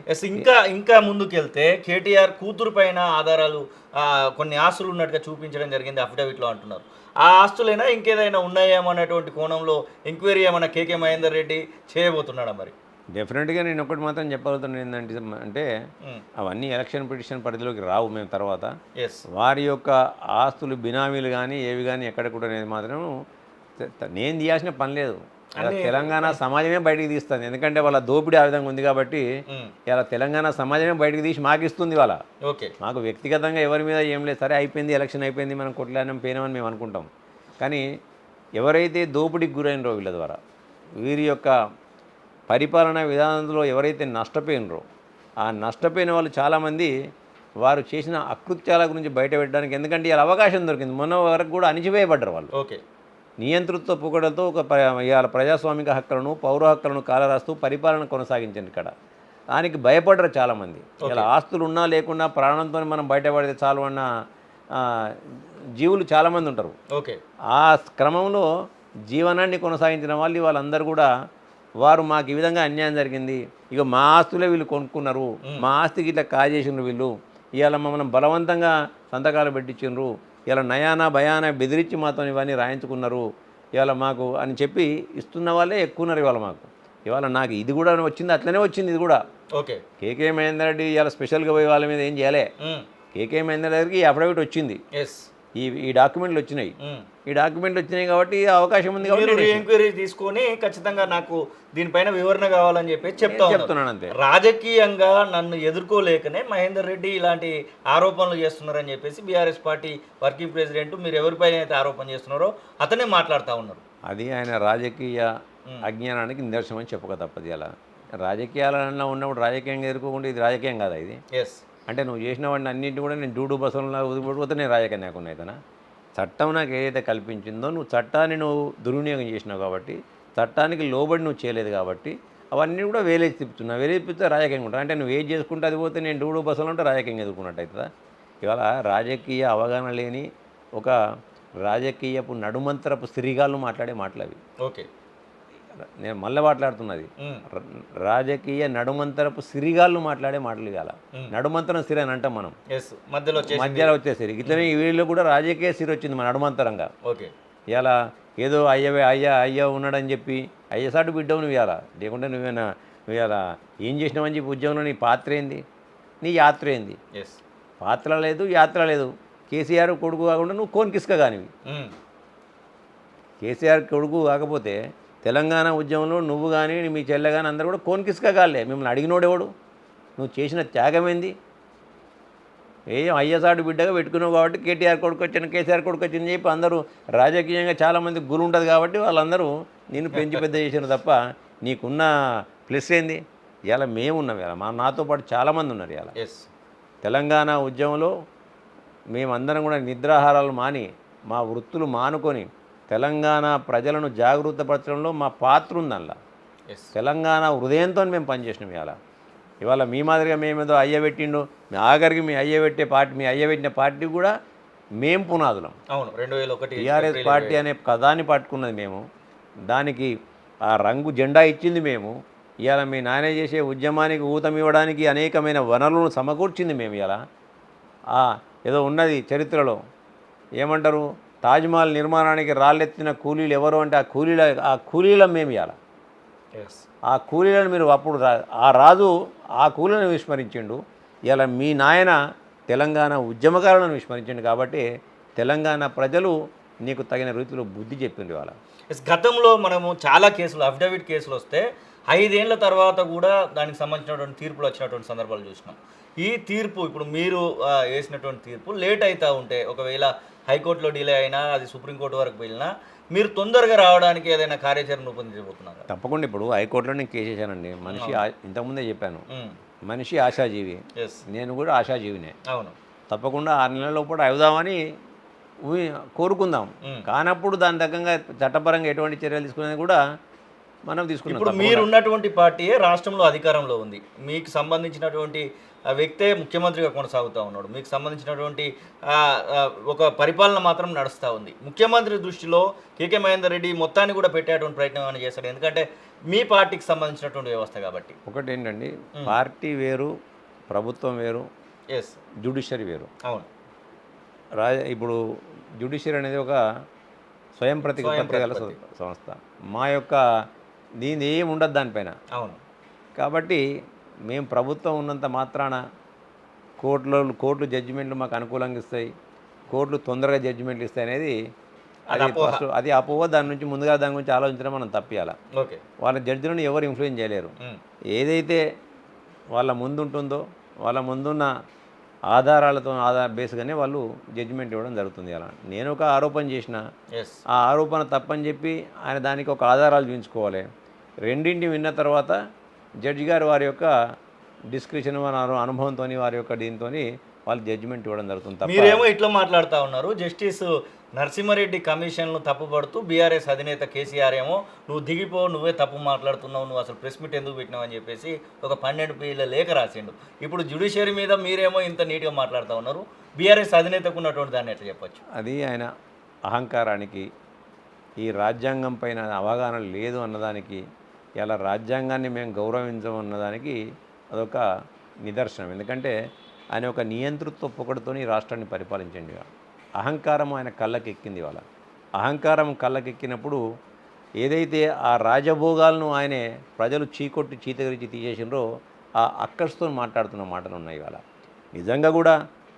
ఇంకా ముందుకెళ్తే కేటీఆర్ కూతురు పైన ఆధారాలు కొన్ని ఆస్తులు ఉన్నట్టుగా చూపించడం జరిగింది అఫిడవిట్లో అంటున్నారు. ఆ ఆస్తులైనా ఇంకేదైనా ఉన్నాయేమో అనేటువంటి కోణంలో ఎంక్వైరీ ఏమైనా కేకే మహేందర్ రెడ్డి చేయబోతున్నాడా మరి? డెఫినెట్గా నేను ఒకటి మాత్రం చెప్పగలుగుతున్నాను ఏంటంటే అవన్నీ ఎలక్షన్ పిటిషన్ పరిధిలోకి రావు మేము తర్వాత. వారి యొక్క ఆస్తులు బినామీలు కానీ ఏవి కానీ ఎక్కడ కూడా అనేది మాత్రం నేను తీయాల్సిన పని లేదు. తెలంగాణ సమాజమే బయటికి తీస్తుంది. ఎందుకంటే వాళ్ళ దోపిడీ ఆ విధంగా ఉంది కాబట్టి ఇలా తెలంగాణ సమాజమే బయటకు తీసి మాకు ఇస్తుంది. వాళ్ళ మాకు వ్యక్తిగతంగా ఎవరి మీద ఏం లేదు. సరే అయిపోయింది, ఎలక్షన్ అయిపోయింది, మనం కొట్లాడినాం పోయినామని మేము అనుకుంటాం. కానీ ఎవరైతే దోపిడీకి గురైనరో వీళ్ళ ద్వారా, వీరి యొక్క పరిపాలనా విధానంలో ఎవరైతే నష్టపోయినరో ఆ నష్టపోయిన వాళ్ళు చాలామంది వారు చేసిన అకృత్యాల గురించి బయట పెట్టడానికి, ఎందుకంటే ఇలా అవకాశం దొరికింది. మొన్న వరకు కూడా అణిచివేయబడ్డారు వాళ్ళు. నియంతృత్వ పొగడతో ఇవాళ ప్రజాస్వామిక హక్కులను, పౌర హక్కులను కాలరాస్తూ పరిపాలన కొనసాగించండి. ఇక్కడ దానికి భయపడరు చాలామంది. ఇలా ఆస్తులు ఉన్నా లేకున్నా ప్రాణంతో మనం బయటపడితే చాలు అన్న జీవులు చాలామంది ఉంటారు. ఆ క్రమంలో జీవనాన్ని కొనసాగించిన వాళ్ళందరూ కూడా వారు మాకు ఈ విధంగా అన్యాయం జరిగింది, ఇక మా ఆస్తులే వీళ్ళు కొనుక్కున్నారు, మా ఆస్తికి ఇట్లా కాజేసినారు వీళ్ళు, ఇవాళ మమ్మల్ని బలవంతంగా సంతకాలు పెట్టించిండ్రు, ఇలా నయానా భయానా బెదిరించి మాతో ఇవన్నీ రాయించుకున్నారు ఇవాళ మాకు అని చెప్పి ఇస్తున్న వాళ్ళే ఎక్కువ ఉన్నారు ఇవాళ మాకు. ఇవాళ నాకు ఇది కూడా వచ్చింది, అట్లనే వచ్చింది ఇది కూడా. కేకే మహేందర్ రెడ్డి ఇవాళ స్పెషల్గా పోయి వాళ్ళ మీద ఏం చేయాలి. కేకే మహేందర్ రెడ్డికి అఫిడవిట్ వచ్చింది, ఈ డాక్యుమెంట్లు వచ్చినాయి. ఈ డాక్యుమెంట్లు వచ్చినాయి కాబట్టి అవకాశం ఉంది కాబట్టి ఎంక్వైరీ తీసుకొని ఖచ్చితంగా నాకు దీనిపైన వివరణ కావాలని చెప్పి చెప్తున్నాను అంతే. రాజకీయంగా నన్ను ఎదుర్కోలేకనే మహేందర్ రెడ్డి ఇలాంటి ఆరోపణలు చేస్తున్నారని చెప్పేసి బీఆర్ఎస్ పార్టీ వర్కింగ్ ప్రెసిడెంట్ మీరు ఎవరిపైన అయితే ఆరోపణ చేస్తున్నారో అతనే మాట్లాడుతూ ఉన్నారు. అది ఆయన రాజకీయ అజ్ఞానానికి నిదర్శనం అని చెప్పక తప్పదు. అలా రాజకీయాలలో ఉన్నప్పుడు రాజకీయంగా ఎదుర్కోకుండా ఇది రాజకీయం కాదా ఇది? అంటే నువ్వు చేసిన వాడిని అన్నింటినీ కూడా నేను డూడు బసంలో వదిలిపోతే నేను రాజకీయం లేకుండా అవుతానా? చట్టం నాకు ఏదైతే కల్పించిందో నువ్వు చట్టాన్ని దుర్వినియోగం చేసినావు కాబట్టి, చట్టానికి లోబడి నువ్వు చేయలేదు కాబట్టి అవన్నీ కూడా వేలేసి తిప్పుతున్నావు. వేలేసి తిప్పితే రాజకీయంగా ఉంటావు. అంటే నువ్వు ఏది చేసుకుంటే అది పోతే నేను డూడు బసంలో ఉంటే రాజకీయంగా ఎదుర్కొన్నట్టు అవుతుందా? ఇవాళ రాజకీయ అవగాహన లేని ఒక రాజకీయపు నడుమంతరపు సిరిగాళ్ళు మాట్లాడే మాటలు అవి. నేను మళ్ళీ మాట్లాడుతున్నది రాజకీయ నడుమంతరపు సిరిగాళ్ళు మాట్లాడే మాటలు ఇవాళ. నడుమంతరం సిరి అని అంటాం మనం, మధ్యలో వచ్చేసరి ఇట్లనే వీళ్ళు కూడా రాజకీయ సిరి వచ్చింది మన నడుమంతరంగా. ఇలా ఏదో అయ్యా ఉన్నాడని చెప్పి అయ్యసాటు బిడ్డవు నువ్వు ఇవాళ, లేకుంటే నువ్వు ఇవాళ ఏం చేసినావని చెప్పి ఉద్యోగంలో నీ పాత్ర ఏంది, నీ యాత్ర ఏంది? పాత్ర లేదు, యాత్ర లేదు. కేసీఆర్ కొడుకు కాకుండా నువ్వు కోన్కిస్క కానివి. కేసీఆర్ కొడుకు కాకపోతే తెలంగాణ ఉద్యమంలో నువ్వు కానీ మీ చెల్లె కానీ అందరూ కూడా కోన్కిస్కాగాలే. మిమ్మల్ని అడిగినోడెవడు? నువ్వు చేసిన త్యాగం ఏంది? అయ్యసాడు బిడ్డగా పెట్టుకున్నావు కాబట్టి కేటీఆర్ కొడుకు వచ్చిన, కేసీఆర్ కొడుకు వచ్చిందని చెప్పి అందరూ రాజకీయంగా చాలామంది గురి ఉంటుంది కాబట్టి వాళ్ళందరూ నిన్ను పెంచి పెద్ద చేసిన తప్ప నీకున్న ప్లస్ ఏంది? ఇలా మేమున్నాం, ఇలా నాతో పాటు చాలామంది ఉన్నారు. ఇలా తెలంగాణ ఉద్యమంలో మేమందరం కూడా నిద్రాహారాలు మాని మా వృత్తులు మానుకొని తెలంగాణ ప్రజలను జాగృతపరచడంలో మా పాత్ర ఉంది. అందులో తెలంగాణ హృదయంతో మేము పనిచేసినాం. ఇవాళ మీ మాదిరిగా మేమేదో అయ్యబెట్టిండు, ఆఖరికి మీ అయ్యబెట్టిన పార్టీ కూడా మేము పునాదులం. టీఆర్ఎస్ పార్టీ అనే పదాన్ని పట్టుకున్నది మేము, దానికి ఆ రంగు జెండా ఇచ్చింది మేము. ఇవాళ మీ నాయన చేసే ఉద్యమానికి ఊతం ఇవ్వడానికి అనేకమైన వనరులను సమకూర్చింది మేము. ఏదో ఉన్నది చరిత్రలో, ఏమంటారు, తాజ్మహల్ నిర్మాణానికి రాళ్ళెత్తిన కూలీలు ఎవరు అంటే ఆ కూలీలను మేము ఇవ్వాలి. ఆ కూలీలను మీరు అప్పుడు ఆ రాజు ఆ కూలీలను విస్మరించిండు. ఇలా మీ నాయన తెలంగాణ ఉద్యమకారులను విస్మరించిండు కాబట్టి తెలంగాణ ప్రజలు నీకు తగిన రీతిలో బుద్ధి చెప్పింది. ఇవాళ గతంలో మనము చాలా కేసులు అఫిడవిట్ కేసులు వస్తే 5 ఏళ్ల తర్వాత కూడా దానికి సంబంధించినటువంటి తీర్పులు వచ్చినటువంటి సందర్భాలు చూసినాం. ఈ తీర్పు ఇప్పుడు మీరు వేసినటువంటి తీర్పు లేట్ అవుతూ ఉంటే, ఒకవేళ హైకోర్టులో డిలే అయినా అది సుప్రీంకోర్టు వరకు వెళ్ళినా మీరు తొందరగా రావడానికి ఏదైనా కార్యాచరణ రూపొందించబోతున్నారు? తప్పకుండా ఇప్పుడు హైకోర్టులో నేను కేసు వేసానండి. మనిషి ఇంతకుముందే చెప్పాను, మనిషి ఆశాజీవి, ఎస్, నేను కూడా ఆశాజీవినే. అవును. తప్పకుండా 6 నెలల లోపల అవుదామని కోరుకుందాం. కానప్పుడు దాని తగ్గంగా చట్టపరంగా ఎటువంటి చర్యలు తీసుకునేది కూడా మనం తీసుకున్నాం. ఇప్పుడు మీరు ఉన్నటువంటి పార్టీయే రాష్ట్రంలో అధికారంలో ఉంది. మీకు సంబంధించినటువంటి వ్యక్తే ముఖ్యమంత్రిగా కొనసాగుతూ ఉన్నాడు. మీకు సంబంధించినటువంటి ఒక పరిపాలన మాత్రం నడుస్తూ ఉంది. ముఖ్యమంత్రి దృష్టిలో కేకే మహేందర్ రెడ్డి మొత్తాన్ని కూడా పెట్టేటువంటి ప్రయత్నం ఏమైనా చేస్తాడు? ఎందుకంటే మీ పార్టీకి సంబంధించినటువంటి వ్యవస్థ కాబట్టి. ఒకటి ఏంటండి, పార్టీ వేరు, ప్రభుత్వం వేరు, ఎస్, జ్యుడిషియరీ వేరు. అవును. ఇప్పుడు జ్యుడిషియరీ అనేది ఒక స్వయం ప్రతిపత్తి గల సంస్థ. మా యొక్క దీని ఏం ఉండదు దానిపైన. అవును. కాబట్టి మేము ప్రభుత్వం ఉన్నంత మాత్రాన కోర్టులు జడ్జిమెంట్లు మాకు అనుకూలంగా ఇస్తాయి, కోర్టులు తొందరగా జడ్జిమెంట్లు ఇస్తాయి అనేది అది అపోహ. దాని నుంచి ముందుగా దాని గురించి ఆలోచించడం మనం తప్పియాల. ఓకే. వాళ్ళ జడ్జిలను ఎవరు ఇన్ఫ్లుయెన్స్ చేయలేరు. ఏదైతే వాళ్ళ ముందుంటుందో, వాళ్ళ ముందున్న ఆధారాలతో బేస్గానే వాళ్ళు జడ్జిమెంట్ ఇవ్వడం జరుగుతుంది. అలా నేను ఒక ఆరోపణ చేసిన, ఆ ఆరోపణ తప్పని చెప్పి ఆయన దానికి ఒక ఆధారాలు చూపించుకోవాలి. రెండింటిని విన్న తర్వాత జడ్జి గారు వారి యొక్క డిస్క్రిప్షన్ అనుభవంతో వారి యొక్క దీంతో వాళ్ళు జడ్జిమెంట్ ఇవ్వడం జరుగుతుంది. మీరేమో ఇట్లా మాట్లాడుతూ ఉన్నారు, జస్టిస్ నరసింహారెడ్డి కమిషన్ను తప్పుపడుతూ బీఆర్ఎస్ అధినేత కేసీఆర్ ఏమో నువ్వు దిగిపో, నువ్వే తప్పు మాట్లాడుతున్నావు, నువ్వు అసలు ప్రెస్ మీట్ ఎందుకు పెట్టినావు అని చెప్పేసి ఒక 12 పేజీల లేఖ రాసిండు. ఇప్పుడు జ్యుడిషియరీ మీద మీరేమో ఇంత నీట్గా మాట్లాడుతూ ఉన్నారు. బీఆర్ఎస్ అధినేతకు ఉన్నటువంటి దాన్ని ఎట్లా చెప్పచ్చు? అది ఆయన అహంకారానికి, ఈ రాజ్యాంగం పైన అవగాహన లేదు అన్నదానికి, ఇలా రాజ్యాంగాన్ని మేము గౌరవించమన్నదానికి అదొక నిదర్శనం. ఎందుకంటే ఆయన ఒక నియంతృత్వ పొగడుతో ఈ రాష్ట్రాన్ని పరిపాలించండి. అహంకారం ఆయన కళ్ళకెక్కింది. వాళ్ళ అహంకారం కళ్ళకెక్కినప్పుడు ఏదైతే ఆ రాజభోగాలను ఆయనే ప్రజలు చీకొట్టి చీతగరించి తీసేసినరో ఆ అక్కస్తో మాట్లాడుతున్న మాటలు ఉన్నాయి. ఇవాళ నిజంగా కూడా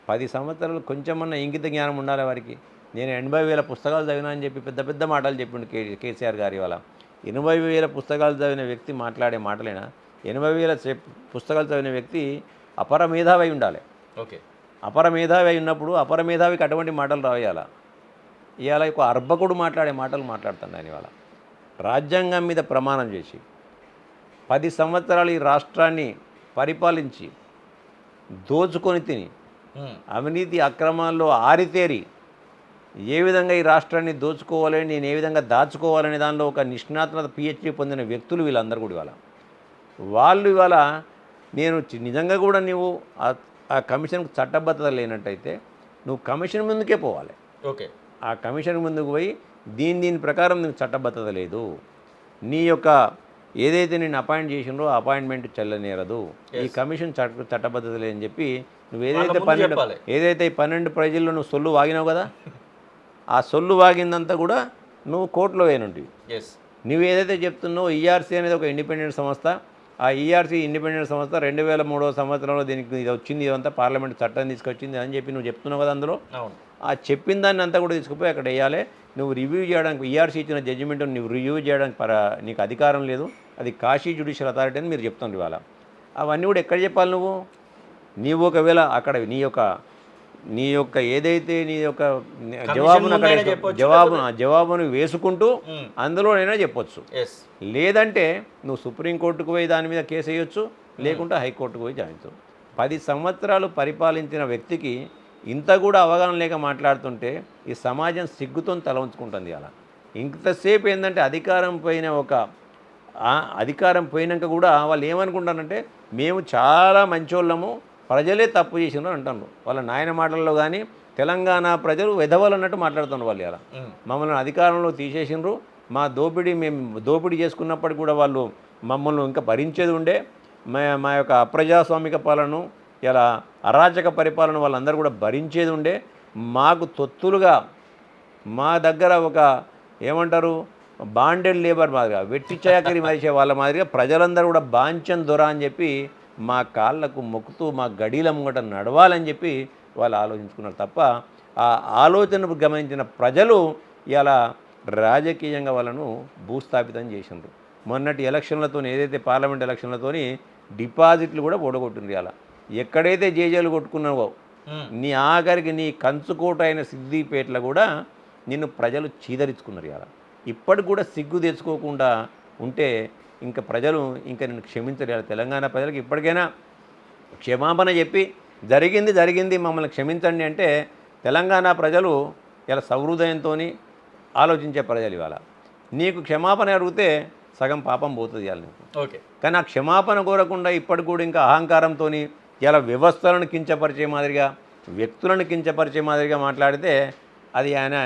10 సంవత్సరాలు కొంచెమన్నా ఇంగిత జ్ఞానం ఉండాలి వారికి. నేను 80,000 పుస్తకాలు చదివినా అని చెప్పి పెద్ద పెద్ద మాటలు చెప్పిండు కేసీఆర్ గారు. ఇవాళ 80,000 పుస్తకాలు చదివిన వ్యక్తి మాట్లాడే మాటలేనా? 80,000 పుస్తకాలు చదివిన వ్యక్తి అపర మేధావి ఉండాలి. ఓకే. అపర మేధావి ఉన్నప్పుడు అపర మేధావికి అటువంటి మాటలు రావేయాల. ఇవాళ ఒక అర్భకుడు మాట్లాడే మాటలు మాట్లాడుతాను ఆయన. ఇవాళ రాజ్యాంగం మీద ప్రమాణం చేసి 10 సంవత్సరాలు ఈ రాష్ట్రాన్ని పరిపాలించి దోచుకొని తిని అవినీతి అక్రమాల్లో ఆరితేరి ఏ విధంగా ఈ రాష్ట్రాన్ని దోచుకోవాలని, నేను ఏ విధంగా దాచుకోవాలనే దానిలో ఒక నిష్ణాతులత PhD పొందిన వ్యక్తులు వీళ్ళందరూ కూడా. ఇవాళ వాళ్ళు ఇవాళ నేను నిజంగా కూడా నువ్వు ఆ కమిషన్కు చట్టబద్ధత లేనట్టయితే నువ్వు కమిషన్ ముందుకే పోవాలి. ఓకే. ఆ కమిషన్ ముందుకు పోయి దీని ప్రకారం నీకు చట్టబద్ధత లేదు, నీ యొక్క ఏదైతే నేను అపాయింట్ చేసినో అపాయింట్మెంట్ చెల్లనేరదు, ఈ కమిషన్ చట్టబద్ధత లేదని చెప్పి నువ్వు ఏదైతే 12 ప్రజల్లో నువ్వు సొల్లు వాగినావు కదా, ఆ సొల్లు వాగిందంతా కూడా నువ్వు కోర్టులో వేయనుంటివి. నువ్వు ఏదైతే చెప్తున్నావు ERC అనేది ఒక ఇండిపెండెంట్ సంస్థ, ఆ ERC ఇండిపెండెంట్ సంస్థ 2003వ సంవత్సరంలో దీనికి ఇది వచ్చింది, ఇదంతా పార్లమెంట్ చట్టం తీసుకొచ్చింది అని చెప్పి నువ్వు చెప్తున్నావు కదా. అందులో ఆ చెప్పిన దాన్ని అంతా కూడా తీసుకుపోయి అక్కడ వేయాలి. నువ్వు రివ్యూ చేయడానికి ERC ఇచ్చిన జడ్జిమెంట్ నువ్వు రివ్యూ చేయడానికి నీకు అధికారం లేదు, అది కాశీ జ్యుడిషియల్ అథారిటీ అని మీరు చెప్తున్నారు. ఇవాళ అవన్నీ కూడా ఎక్కడ చెప్పాలి? నీవు ఒకవేళ అక్కడ నీ యొక్క ఏదైతే నీ యొక్క జవాబును వేసుకుంటూ అందులోనైనా చెప్పొచ్చు. లేదంటే నువ్వు సుప్రీంకోర్టుకు పోయి దాని మీద కేసు వేయొచ్చు, లేకుంటే హైకోర్టుకు పోయి జాయించు. 10 సంవత్సరాలు పరిపాలించిన వ్యక్తికి ఇంత కూడా అవగాహన లేక మాట్లాడుతుంటే ఈ సమాజం సిగ్గుతో తల ఉంచుకుంటుంది. అలా ఇంతసేపు ఏంటంటే అధికారం పోయినాక కూడా వాళ్ళు ఏమనుకుంటారంటే మేము చాలా మంచోళ్ళము, ప్రజలే తప్పు చేసినారు అంటున్నారు. వాళ్ళ నాయన మాటల్లో కానీ తెలంగాణ ప్రజలు వెధవలు అన్నట్టు మాట్లాడుతున్నారు. వాళ్ళు ఇలా మమ్మల్ని అధికారంలో తీసేసినారు, మేము దోపిడీ చేసుకున్నప్పటికీ కూడా వాళ్ళు మమ్మల్ని ఇంకా భరించేది ఉండే, మా యొక్క అప్రజాస్వామిక పాలనను, ఇలా అరాచక పరిపాలన వాళ్ళందరూ కూడా భరించేది ఉండే, మాకు తొత్తులుగా మా దగ్గర ఒక ఏమంటారు బాండెడ్ లేబర్ మాదిరిగా, వెట్టి చాకరీ మరిచే వాళ్ళ మాదిరిగా ప్రజలందరూ కూడా బాంచన్ దొర అని చెప్పి మా కాళ్ళకు మొక్కుతూ మా గడీల ముంగట నడవాలని చెప్పి వాళ్ళు ఆలోచించుకున్నారు తప్ప ఆ ఆలోచనకు గమనించిన ప్రజలు ఇలా రాజకీయంగా వాళ్ళను భూస్థాపితం చేసినారు. మొన్నటి ఎలక్షన్లతో ఏదైతే పార్లమెంట్ ఎలక్షన్లతోని డిపాజిట్లు కూడా ఓడగొట్టింది అలా. ఎక్కడైతే జేజేలు కొట్టుకున్నావో నీ ఆఖరికి నీ కంచుకోట అయిన సిద్దిపేటలో కూడా నిన్ను ప్రజలు చీదరించుకున్నారు ఇలా. ఇప్పటికి కూడా సిగ్గు తెచ్చుకోకుండా ఉంటే ఇంకా ప్రజలు ఇంకా నిన్ను క్షమించరు ఇలా. తెలంగాణ ప్రజలకు ఇప్పటికైనా క్షమాపణ చెప్పి జరిగింది మమ్మల్ని క్షమించండి అంటే తెలంగాణ ప్రజలు ఇలా సహృదయంతో ఆలోచించే ప్రజలు ఇవాళ. నీకు క్షమాపణ అడిగితే సగం పాపం పోతుంది ఇవాళ నీకు. ఓకే, కానీ ఆ క్షమాపణ కోరకుండా ఇప్పటికి కూడా ఇంకా అహంకారంతో ఇలా వ్యవస్థలను కించపరిచే మాదిరిగా వ్యక్తులను కించపరిచే మాదిరిగా మాట్లాడితే అది ఆయన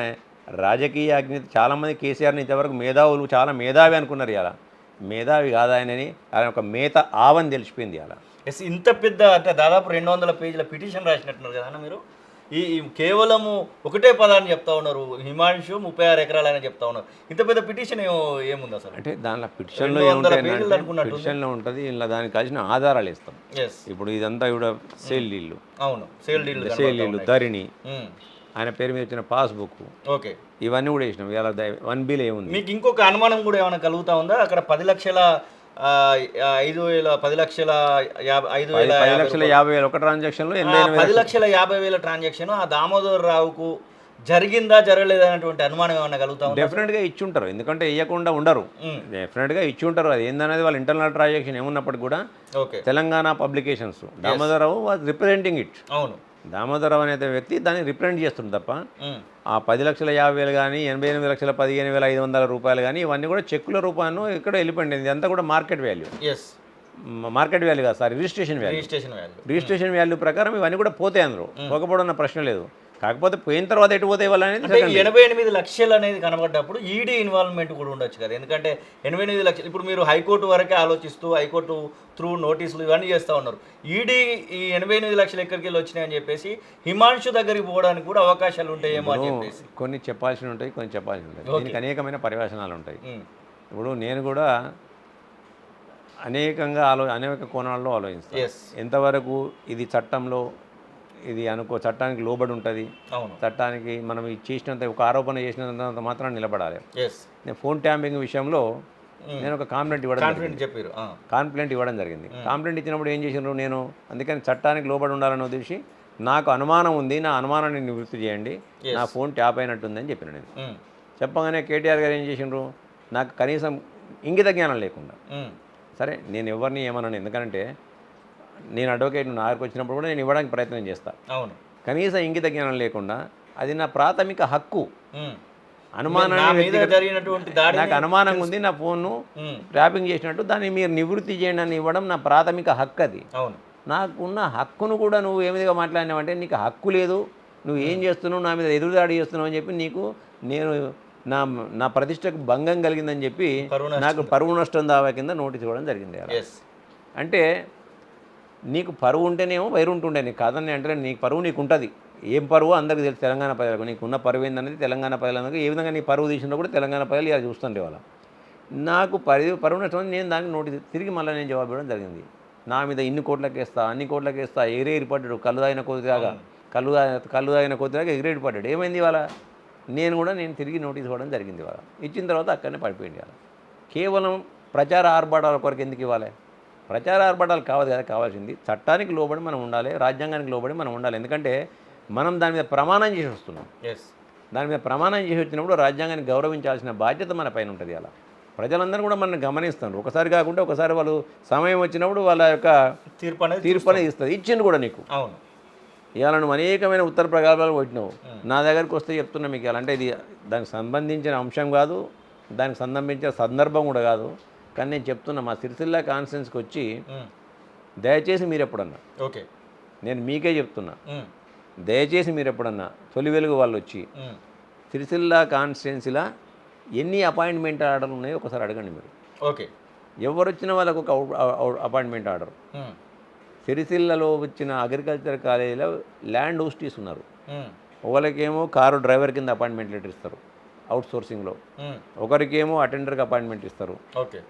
రాజకీయ అజ్ఞత. చాలామంది కేసీఆర్ని ఇంతవరకు మేధావులు చాలా మేధావి అనుకున్నారు ఇలా. మేధావి కాదు ఆయనని, ఆయన ఒక మేత ఆవని తెలిసిపోయింది అలా. ఎస్, ఇంత పెద్ద అంటే దాదాపు 200 పేజీల పిటిషన్ రాసినట్టున్నారు కదా మీరు. ఈ కేవలము ఒకటే పదాన్ని చెప్తా ఉన్నారు, హిమాంశు 36 ఎకరాలని చెప్తా ఉన్నారు. ఇంత పెద్ద పిటిషన్ ఏముంది అసలు? అంటే దాంట్లో పిటిషన్లో 200 పేజీలు అనుకున్నట్టు పిటిషన్లో ఉంటుంది. ఇలా దానికి కలిసిన ఆధారాలు ఇస్తాం. ఎస్, ఇప్పుడు ఇదంతా కూడా సేల్ డీళ్ళు. అవును, సేల్ డీళ్ళు ధరణి, ఆయన పేరు మీద వచ్చిన పాస్బుక్, ఓకే, ఇవన్నీ కూడా వేసినాం. ఇలా 1B ఏముంది. మీకు ఇంకొక అనుమానం కూడా ఏమైనా కలుగుతా ఉందా? అక్కడ 10,50,000 ఒక ట్రాన్సాక్షన్లో 10,50,000 ట్రాన్సాక్షన్ ఆ దామోదర్ రావుకు జరిగిందా జరగలేదా అనేటువంటి అనుమానం ఏమైనా కలుగుతా ఉందా? డెఫినెట్గా ఇచ్చి ఉంటారు, ఎందుకంటే ఇవ్వకుండా ఉండరు. డెఫినెట్గా ఇచ్చి ఉంటారు. అది ఏందనేది వాళ్ళ ఇంటర్నల్ ట్రాన్సాక్షన్ ఏమున్నప్పటికీ కూడా okay, Telangana publications Damodar Rao was representing it. అవును, దామోదర్ రావు అనే వ్యక్తి దాన్ని రిప్రజెంట్ చేస్తుంది తప్ప ఆ 10,50,000 కానీ 88,15,500 రూపాయలు కానీ ఇవన్నీ కూడా చెక్కుల రూపాయలు ఇక్కడ వెళ్ళిపోయింది. ఇదంతా కూడా market value. Yes, market value కాదు సార్, రిజిస్ట్రేషన్ వాల్యూ ప్రకారం ఇవన్నీ కూడా పోతాయి. అందులో పోకపోవడం ప్రశ్న లేదు. కాకపోతే పోయిన తర్వాత ఎటు పోతే వాళ్ళనేది 88 లక్షలు అనేది కనబడ్డప్పుడు ఈడీ ఇన్వాల్వ్మెంట్ కూడా ఉండొచ్చు కదా. ఎందుకంటే 88 లక్షలు ఇప్పుడు మీరు హైకోర్టు వరకే ఆలోచిస్తూ హైకోర్టు త్రూ నోటీసులు ఇవన్నీ చేస్తూ ఉన్నారు. ఈడీ ఈ 88 లక్షలు ఎక్కడికి వెళ్ళి వచ్చినాయని చెప్పేసి హిమాంశు దగ్గరికి పోవడానికి కూడా అవకాశాలు ఉంటాయేమో అని చెప్పేసి కొన్ని చెప్పాల్సి ఉంటాయి, కొన్ని చెప్పాల్సి ఉంటాయి. దీనికి అనేకమైన పర్యవసనాలు ఉంటాయి. ఇప్పుడు నేను కూడా అనేక కోణాల్లో ఆలోచిస్తాను. ఎంతవరకు ఇది చట్టంలో ఇది చట్టానికి లోబడి ఉంటుంది, చట్టానికి మనం చేసినంత ఒక ఆరోపణ చేసినంత మాత్రం నిలబడాలి. నేను ఫోన్ ట్యాంపింగ్ విషయంలో నేను ఒక కంప్లైంట్ ఇవ్వడం జరిగింది. కంప్లైంట్ ఇచ్చినప్పుడు ఏం చేసినారు, నేను అందుకని చట్టానికి లోబడి ఉండాలని ఉద్దేశించి నాకు అనుమానం ఉంది, నా అనుమానాన్ని నివృత్తి చేయండి, నా ఫోన్ ట్యాప్ అయినట్టుందని చెప్పిన. నేను చెప్పగానే కేటీఆర్ గారు ఏం చేసినారు, నాకు కనీసం ఇంగిత జ్ఞానం లేకుండా, సరే నేను ఎవరిని ఏమన్నాను, ఎందుకంటే నేను అడ్వకేట్ నా దగ్గరకు వచ్చినప్పుడు కూడా నేను ఇవ్వడానికి ప్రయత్నం చేస్తాను. అవును, కనీసం ఇంగిత జ్ఞానం లేకుండా అది నా ప్రాథమిక హక్కు. నాకు అనుమానంగా ఉంది, నా ఫోన్ను ట్యాపింగ్ చేసినట్టు, దాన్ని మీరు నివృత్తి చేయండి అని ఇవ్వడం నా ప్రాథమిక హక్కు. అది నాకున్న హక్కును కూడా నువ్వు ఏమిదిగా మాట్లాడినావంటే నీకు హక్కు లేదు, నువ్వు ఏం చేస్తున్నావు, నా మీద ఎదురుదాడి చేస్తున్నావు అని చెప్పి నేను నా ప్రతిష్టకు భంగం కలిగిందని చెప్పి నాకు పరువు నష్టం దావా కింద నోటీస్ ఇవ్వడం జరిగింది. అంటే నీకు పరువు ఉంటేనేమో వైరు ఉంటుండే, నీకు కాదని అంటే నీకు పరువు నీకు ఉంటుంది. ఏం పరువు అందరికీ తెలుసు తెలంగాణ ప్రజలకు. నీకున్న పరువు ఏందనేది తెలంగాణ ప్రజలందరికీ ఏ విధంగా నీ పరువు తీసినా కూడా తెలంగాణ ప్రజలు ఇలా చూస్తుండే వాళ్ళ. నాకు పరువు నష్టం, నేను దానికి నోటీస్ తిరిగి మళ్ళీ నేను జవాబు ఇవ్వడం జరిగింది. నా మీద ఇన్ని కోట్లకి వేస్తా, అన్ని కోట్లకి వేస్తా, ఎగిరేరి పడ్డాడు. కళ్ళు తాగిన కొద్దిగా ఎగిరేరి పడ్డాడు. ఏమైంది వాళ్ళ? నేను తిరిగి నోటీస్ ఇవ్వడం జరిగింది. వాళ్ళ ఇచ్చిన తర్వాత అక్కడనే పడిపోయింది. వాళ్ళ కేవలం ప్రచార ఆర్భాటాల కొరకు ఎందుకు ఇవ్వాలి? ప్రచార ఆర్భాటాలు కావాలి కదా, కావాల్సింది చట్టానికి లోబడి మనం ఉండాలి, రాజ్యాంగానికి లోబడి మనం ఉండాలి. ఎందుకంటే మనం దాని మీద ప్రమాణం చేసి వస్తున్నాం. దాని మీద ప్రమాణం చేసి వచ్చినప్పుడు రాజ్యాంగాన్ని గౌరవించాల్సిన బాధ్యత మన పైన ఉంటుంది. అలా ప్రజలందరూ కూడా మనం గమనిస్తున్నారు. ఒకసారి కాకుండా ఒకసారి వాళ్ళు సమయం వచ్చినప్పుడు వాళ్ళ యొక్క తీర్పు అనేది ఇస్తుంది. ఇచ్చింది కూడా నీకు. అవును, ఇవాళ నువ్వు అనేకమైన ఉత్తర ప్రగల్భాలు కొట్టినావు. నా దగ్గరికి వస్తే చెప్తున్నా మీకు ఎలా అంటే ఇది దానికి సంబంధించిన అంశం కాదు, దానికి సంబంధించిన సందర్భం కూడా కాదు. కానీ నేను చెప్తున్నా, మా సిరిసిల్ల కాన్స్టిట్యున్సీకి వచ్చి దయచేసి మీరు ఎప్పుడన్నా, ఓకే నేను మీకే చెప్తున్నా, దయచేసి మీరు ఎప్పుడన్నా తొలి వెలుగు వాళ్ళు వచ్చి సిరిసిల్ల కాన్స్టిట్యున్సీలో ఎన్ని అపాయింట్మెంట్ ఆర్డర్లు ఉన్నాయో ఒకసారి అడగండి మీరు. ఓకే, ఎవరు వచ్చిన వాళ్ళకు ఒక అపాయింట్మెంట్ ఆర్డర్. సిరిసిల్లలో వచ్చిన అగ్రికల్చర్ కాలేజీలో ల్యాండ్ హోస్టీస్ ఉన్నారు. ఒకరికేమో కారు డ్రైవర్ కింద అపాయింట్మెంట్ లెటర్ ఇస్తారు అవుట్ సోర్సింగ్లో, ఒకరికేమో అటెండర్కి అపాయింట్మెంట్ ఇస్తారు, ఓకే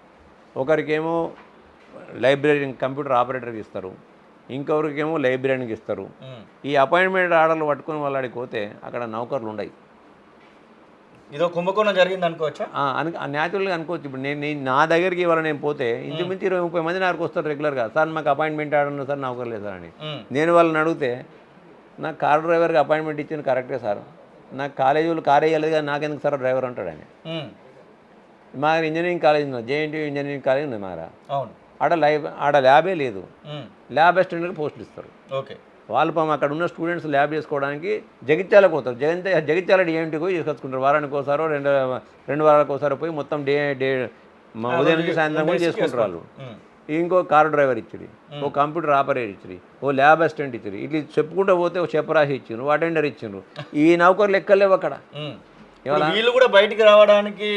ఒకరికేమో లైబ్రరీ కంప్యూటర్ ఆపరేటర్కి ఇస్తారు, ఇంకొకరికేమో లైబ్రరీకి ఇస్తారు. ఈ అపాయింట్మెంట్ ఆర్డర్లు పట్టుకుని వాళ్ళకి పోతే అక్కడ నౌకర్లు ఉండవు. ఇదో కుంభకోణం జరిగింది అనుకోవచ్చా? న్యాచురల్గా అనుకోవచ్చు. ఇప్పుడు నేను నా దగ్గరికి ఇవాళ నేను పోతే ఇంచుమించు 20-30 మంది నాకు వస్తారు రెగ్యులర్గా. సార్ మాకు అపాయింట్మెంట్ ఆడను సార్, నౌకర్ లేదు సార్ అని. నేను వాళ్ళని అడిగితే నాకు కార్ డ్రైవర్కి అపాయింట్మెంట్ ఇచ్చింది కరెక్టే సార్, నాకు కాలేజీలు కార్ వేయలేదు కానీ నాకెందుకు సార్ డ్రైవర్ అంటాడు ఆయన. మా ఇంజనీరింగ్ కాలేజ్ ఉంది, జేఎన్టీ ఇంజనీరింగ్ కాలేజ్ ఉంది మారా. అవును. ఆడ ల్యాబే లేదు, ల్యాబ్ అసిస్టెంట్కి పోస్టులు ఇస్తారు. ఓకే. వాళ్ళు పాపం అక్కడ ఉన్న స్టూడెంట్స్ ల్యాబ్ చేసుకోవడానికి జగిత్యాలకు పోతారు. జగిత్యాల డిఎంటీ పోయి తీసుకొచ్చుకుంటారు. వారానికి ఒకసారో 2 వారాలకు ఒకసారి పోయి మొత్తం ఉదయం నుంచి సాయంత్రం కూడా చేసుకుంటారు వాళ్ళు. ఇంకో కారు డ్రైవర్ ఇచ్చిరి, ఓ కంప్యూటర్ ఆపరేటర్ ఇచ్చిరి, ఓ ల్యాబ్ అసిస్టెంట్ ఇచ్చిరి, ఇట్లా చెప్పుకుంటూ పోతే ఓ చెప్పరాసి ఇచ్చిండ్రు, అటెండర్ ఇచ్చిండ్రు. ఈ నౌకర్లు ఎక్కలేవు అక్కడ. వీళ్ళు కూడా బయటికి రావడానికి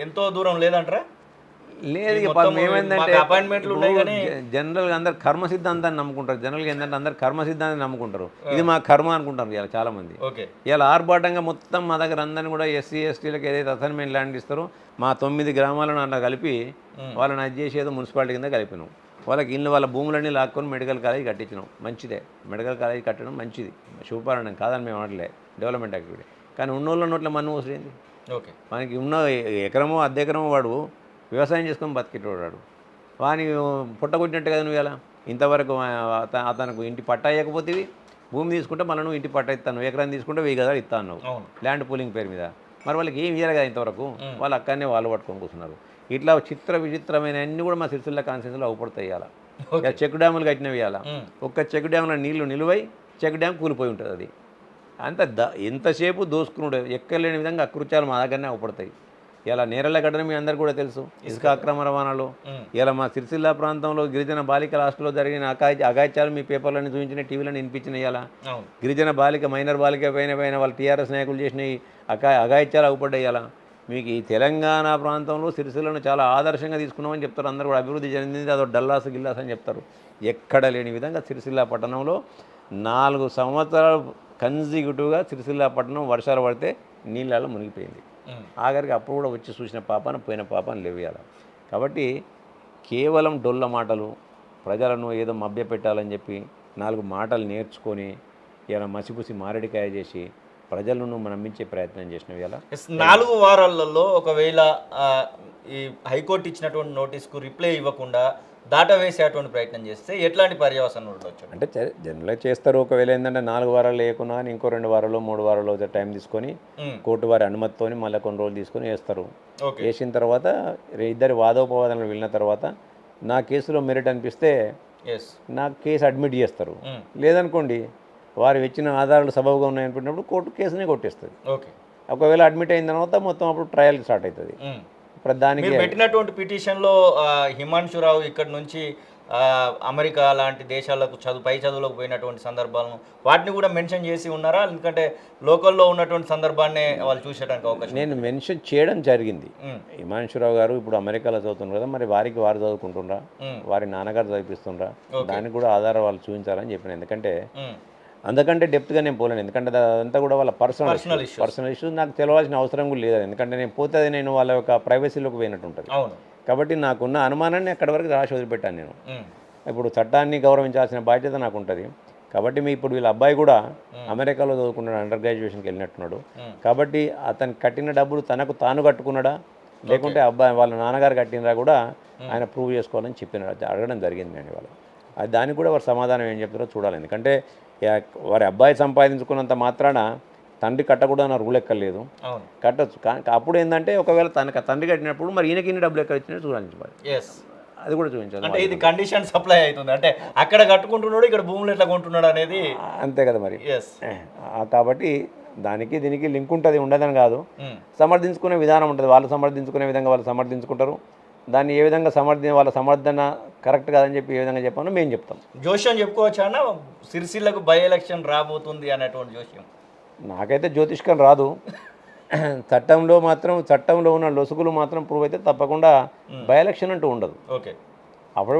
ఎంతో దూరం లేదంటారా? లేదు. ఏమైందంటే జనరల్గా అందరు కర్మ సిద్ధాంతాన్ని నమ్ముకుంటారు. జనరల్గా ఏంటంటే అందరు కర్మ సిద్ధాంతాన్ని నమ్ముకుంటారు. ఇది మా కర్మ అనుకుంటారు ఇలా చాలామంది. ఇలా ఆర్భాటంగా మొత్తం మా దగ్గర అందరిని కూడా ఎస్సీ ఎస్టీలకు ఏదైతే అసైన్మెంట్ ల్యాండ్ ఇస్తారో మా 9 గ్రామాలను అలా కలిపి వాళ్ళని అది చేసేదో మున్సిపాలిటీ కింద కలిపినాం. వాళ్ళకి ఇల్లు వాళ్ళ భూములన్నీ లాక్కొని మెడికల్ కాలేజ్ కట్టించినాం. మంచిదే, మెడికల్ కాలేజ్ కట్టడం మంచిది, శుభపారణం కాదని మేము అనట్లే, డెవలప్మెంట్ యాక్టివిటీ. కానీ ఉన్నోళ్ళ నోట్ల మన్ను వస్తుంది. ఓకే. మనకి ఉన్న ఎకరమో అర్ధ ఎకరమో వాడు వ్యవసాయం చేసుకొని బతికేటోడాడు, వాని పుట్టకొట్టినట్టు కదా నువ్వు. ఇలా ఇంతవరకు అతనికి ఇంటి పట్టా ఇవ్వకపోతే భూమి తీసుకుంటే మళ్ళీ నువ్వు ఇంటి పట్టా ఇస్తాను, ఎకరం తీసుకుంటే 1000 గదాలు ఇస్తాను ల్యాండ్ పూలింగ్ పేరు మీద. మరి వాళ్ళకి ఏం ఇవ్వాలి కదా ఇంతవరకు, వాళ్ళు అక్కడనే వాళ్ళు పట్టుకొని కూర్చున్నారు. ఇట్లా విచిత్రమైన అన్నీ కూడా మా సిరిసిల్ల కాన్స్టిట్యూన్సీలో అవుపడతాయి. ఇవాళ చెక్ డ్యాములు కట్టినవి. ఇవాళ ఒక్క చెక్ డ్యామ్లో నీళ్లు నిలువై చెక్ డ్యామ్ కూలిపోయి ఉంటుంది. అది అంత ఎంతసేపు దోసుకున్నాడు, ఎక్కలేని విధంగా అకృత్యాలు మా దగ్గరనే అవుపడతాయి. ఇలా నేరళ్ళ ఘటన మీ అందరు కూడా తెలుసు, ఇసుక అక్రమ రవాణాలో. ఇలా మా సిరిసిల్ల ప్రాంతంలో గిరిజన బాలికల హాస్టల్లో జరిగిన అఘాయిత్యాలు మీ పేపర్లను చూపించిన, టీవీలను వినిపించినాయి. ఇలా గిరిజన బాలిక మైనర్ బాలిక పైన వాళ్ళు టీఆర్ఎస్ నాయకులు చేసిన అఘాయిత్యాలు అవుపడ్డాయి. ఇలా మీకు ఈ తెలంగాణ ప్రాంతంలో సిరిసిల్లను చాలా ఆదర్శంగా తీసుకున్నామని చెప్తారు అందరూ కూడా. అభివృద్ధి చెందింది, అదో డల్లాస్ గిల్లాస్ అని చెప్తారు. ఎక్కడ లేని విధంగా సిరిసిల్ల పట్టణంలో 4 సంవత్సరాలు కన్సిక్యూటివ్గా సిరిసిల్ల పట్టణం వర్షాలు పడితే నీళ్ళలో మునిగిపోయింది. ఆఖరికి అప్పుడు కూడా వచ్చి చూసిన పాపాన పోయిన పాపాన లేవేయాలి. కాబట్టి కేవలం డొల్ల మాటలు, ప్రజలను ఏదో మభ్యపెట్టాలని చెప్పి 4 మాటలు నేర్చుకొని ఇలా మసిపూసి మారేడికాయ చేసి ప్రజలను నమ్మించే ప్రయత్నం చేసినవి. ఇలా 4 వారాలలో ఒకవేళ ఈ హైకోర్టు ఇచ్చినటువంటి నోటీస్కు రిప్లై ఇవ్వకుండా దాటా వేసేటువంటి ప్రయత్నం చేస్తే ఎట్లాంటి పర్యవసానం ఉండొచ్చు? అంటే జనరల్గా చేస్తారు. ఒకవేళ ఏంటంటే 4 వారాలు లేకున్నా ఇంకో 2 వారాలు 3 వారాలు టైం తీసుకొని కోర్టు వారి అనుమతితో మళ్ళీ కొన్ని రోజులు తీసుకొని వేస్తారు. వేసిన తర్వాత ఇద్దరు వాదోపవాదనలు వెళ్ళిన తర్వాత నా కేసులో మెరిట్ అనిపిస్తే నా కేసు అడ్మిట్ చేస్తారు. లేదనుకోండి వారు ఇచ్చిన ఆధారాలు సబబుగా ఉన్నాయనుకున్నప్పుడు కోర్టు కేసునే కొట్టేస్తుంది. ఒకవేళ అడ్మిట్ అయిన తర్వాత మొత్తం అప్పుడు ట్రయల్ స్టార్ట్ అవుతుంది. దానికి పెట్టినటువంటి పిటిషన్లో హిమాంశురావు ఇక్కడ నుంచి అమెరికా లాంటి దేశాలకు పై చదువులకు పోయినటువంటి సందర్భాలను వాటిని కూడా మెన్షన్ చేసి ఉన్నారా? ఎందుకంటే లోకల్లో ఉన్నటువంటి సందర్భాన్ని వాళ్ళు చూసేటానికి అవకాశం. నేను మెన్షన్ చేయడం జరిగింది. హిమాంశురావు గారు ఇప్పుడు అమెరికాలో చదువుతున్నారు కదా, మరి వారు చదువుకుంటుండ్రా, వారి నాన్నగారు చదివిస్తుండ్రా, దానికి కూడా ఆధారం వాళ్ళు చూపించాలని చెప్పిన. ఎందుకంటే అందుకంటే డెప్త్గా నేను పోలేను. ఎందుకంటే అదంతా కూడా వాళ్ళ పర్సనల్ ఇష్యూస్ నాకు తెలవాల్సిన అవసరం కూడా లేదు. ఎందుకంటే నేను పోతే అది నేను వాళ్ళ యొక్క ప్రైవసీలోకి పోయినట్టు ఉంటుంది. కాబట్టి నాకున్న అనుమానాన్ని అక్కడి వరకు రాసి వదిలిపెట్టాను నేను. ఇప్పుడు చట్టాన్ని గౌరవించాల్సిన బాధ్యత నాకు ఉంటుంది. కాబట్టి ఇప్పుడు వీళ్ళ అబ్బాయి కూడా అమెరికాలో చదువుకున్నాడు, అండర్ గ్రాడ్యుయేషన్కి వెళ్ళినట్టున్నాడు. కాబట్టి అతను కట్టిన డబ్బులు తనకు తాను కట్టుకున్నాడా లేకుంటే అబ్బాయి వాళ్ళ నాన్నగారు కట్టినరా కూడా ఆయన ప్రూవ్ చేసుకోవాలని చెప్పినాడు, అడగడం జరిగింది నేను ఇవాళ. దానికి కూడా వారు సమాధానం ఏం చెప్తారో చూడాలి. ఎందుకంటే వారి అబ్బాయి సంపాదించుకున్నంత మాత్రాన తండ్రి కట్టకూడదు అన్న రూల్ ఎక్కర్లేదు, కట్టచ్చు. అప్పుడు ఏంటంటే ఒకవేళ తండ్రి కట్టినప్పుడు మరి ఈయనకి ఇన్ని డబ్బులు ఎక్కడ ఇచ్చినట్టు చూడాలి, అది కూడా చూపించాలి. అంటే ఇది కండిషన్ సప్లై అవుతుంది, అంటే అక్కడ కట్టుకుంటున్నాడు ఇక్కడ భూములు ఎట్లా కొంటున్నాడు అనేది అంతే కదా మరి. కాబట్టి దానికి దీనికి లింక్ ఉంటుంది, ఉండదని కాదు. సమర్థించుకునే విధానం ఉంటుంది, వాళ్ళు సమర్థించుకునే విధంగా వాళ్ళు సమర్థించుకుంటారు. దాన్ని ఏ విధంగా వాళ్ళ సమర్థన కరెక్ట్ కాదని చెప్పి ఏ విధంగా చెప్పానో మేము చెప్తాం. జోష్యం చెప్పుకోవచ్చా అన్న, సిరిసిల్లకు బై ఎలక్షన్ రాబోతుంది అనేటువంటి జోష్యం? నాకైతే జ్యోతిష్కం రాదు. చట్టంలో ఉన్న లొసుగులు మాత్రం ప్రూవ్ అయితే తప్పకుండా బై ఎలక్షన్ అంటూ ఉండదు. అప్పుడు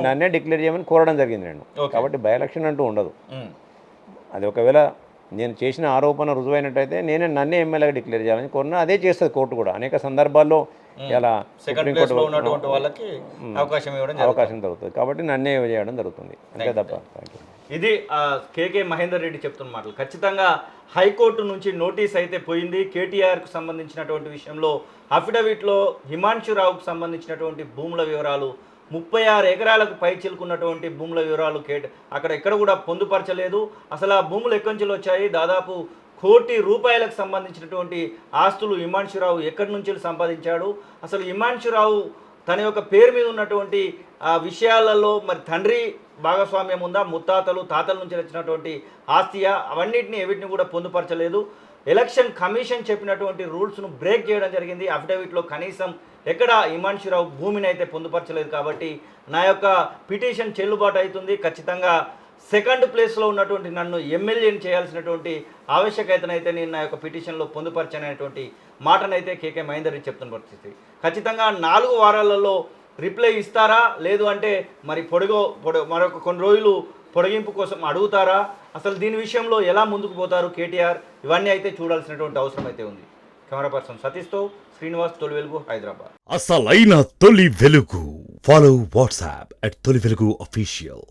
నన్నే డిక్లేర్ చేయమని కోరడం జరిగింది నేను. కాబట్టి బై ఎలక్షన్ అంటూ ఉండదు. అది ఒకవేళ నేను చేసిన ఆరోపణ రుజువైనట్టయితే నన్నే ఎమ్మెల్యేగా డిక్లేర్ చేయాలని కోరినా అదే చేస్తుంది కోర్టు కూడా. అనేక సందర్భాల్లో ఇలా సెకండ్ సుప్రీంకోర్టు ప్లేస్లో ఉన్నటువంటి వాళ్ళకి అవకాశం ఇవ్వడం జరుగుతుంది. అవకాశం దొరుకుతుంది కాబట్టి నన్నే చేయడం జరుగుతుంది అంతే తప్ప. Thank you. ఇది కేకే మహేందర్ రెడ్డి చెప్తున్న మాటలు. ఖచ్చితంగా హైకోర్టు నుంచి నోటీస్ అయితే పోయింది. కేటీఆర్కు సంబంధించినటువంటి విషయంలో అఫిడవిట్లో హిమాంశురావుకు సంబంధించినటువంటి భూముల వివరాలు 36 ఎకరాలకు పై చిలుకున్నటువంటి భూముల వివరాలు అక్కడ ఎక్కడ కూడా పొందుపరచలేదు. అసలు ఆ భూములు ఎక్కడి నుంచి వచ్చాయి, దాదాపు ₹1 కోటి సంబంధించినటువంటి ఆస్తులు హిమాంశురావు ఎక్కడి నుంచి సంపాదించాడు, అసలు హిమాంశురావు తన యొక్క పేరు మీద ఉన్నటువంటి ఆ విషయాలలో మరి తండ్రి భాగస్వామ్యం ఉందా, ముత్తాతలు తాతల నుంచి వచ్చినటువంటి ఆస్తియా, వీటిని కూడా పొందుపరచలేదు. ఎలక్షన్ కమిషన్ చెప్పినటువంటి రూల్స్ను బ్రేక్ చేయడం జరిగింది. అఫిడవిట్లో కనీసం ఎక్కడ హిమాంశురావు భూమిని అయితే పొందుపరచలేదు. కాబట్టి నా యొక్క పిటిషన్ చెల్లుబాటు అవుతుంది. ఖచ్చితంగా సెకండ్ ప్లేస్లో ఉన్నటువంటి నన్ను ఎమ్మెల్యేని చేయాల్సినటువంటి ఆవశ్యకతనైతే నేను నా యొక్క పిటిషన్లో పొందుపరచనేటువంటి మాటనైతే కేకే మహేందర్ రెడ్డి చెప్తున్న పరిస్థితి. ఖచ్చితంగా 4 వారాలలో రిప్లై ఇస్తారా, లేదు అంటే మరి మరొక కొన్ని రోజులు పొడిగింపు కోసం అడుగుతారా, అసలు దీని విషయంలో ఎలా ముందుకు పోతారు కేటీఆర్, ఇవన్నీ అయితే చూడాల్సినటువంటి అవసరం అయితే ఉంది. కెమెరా పర్సన్ సతీష్తో శ్రీనివాస్, తొలి వెలుగు, హైదరాబాద్. అసలైన తొలి వెలుగు. ఫాలో వాట్సాప్ @తొలి వెలుగు official.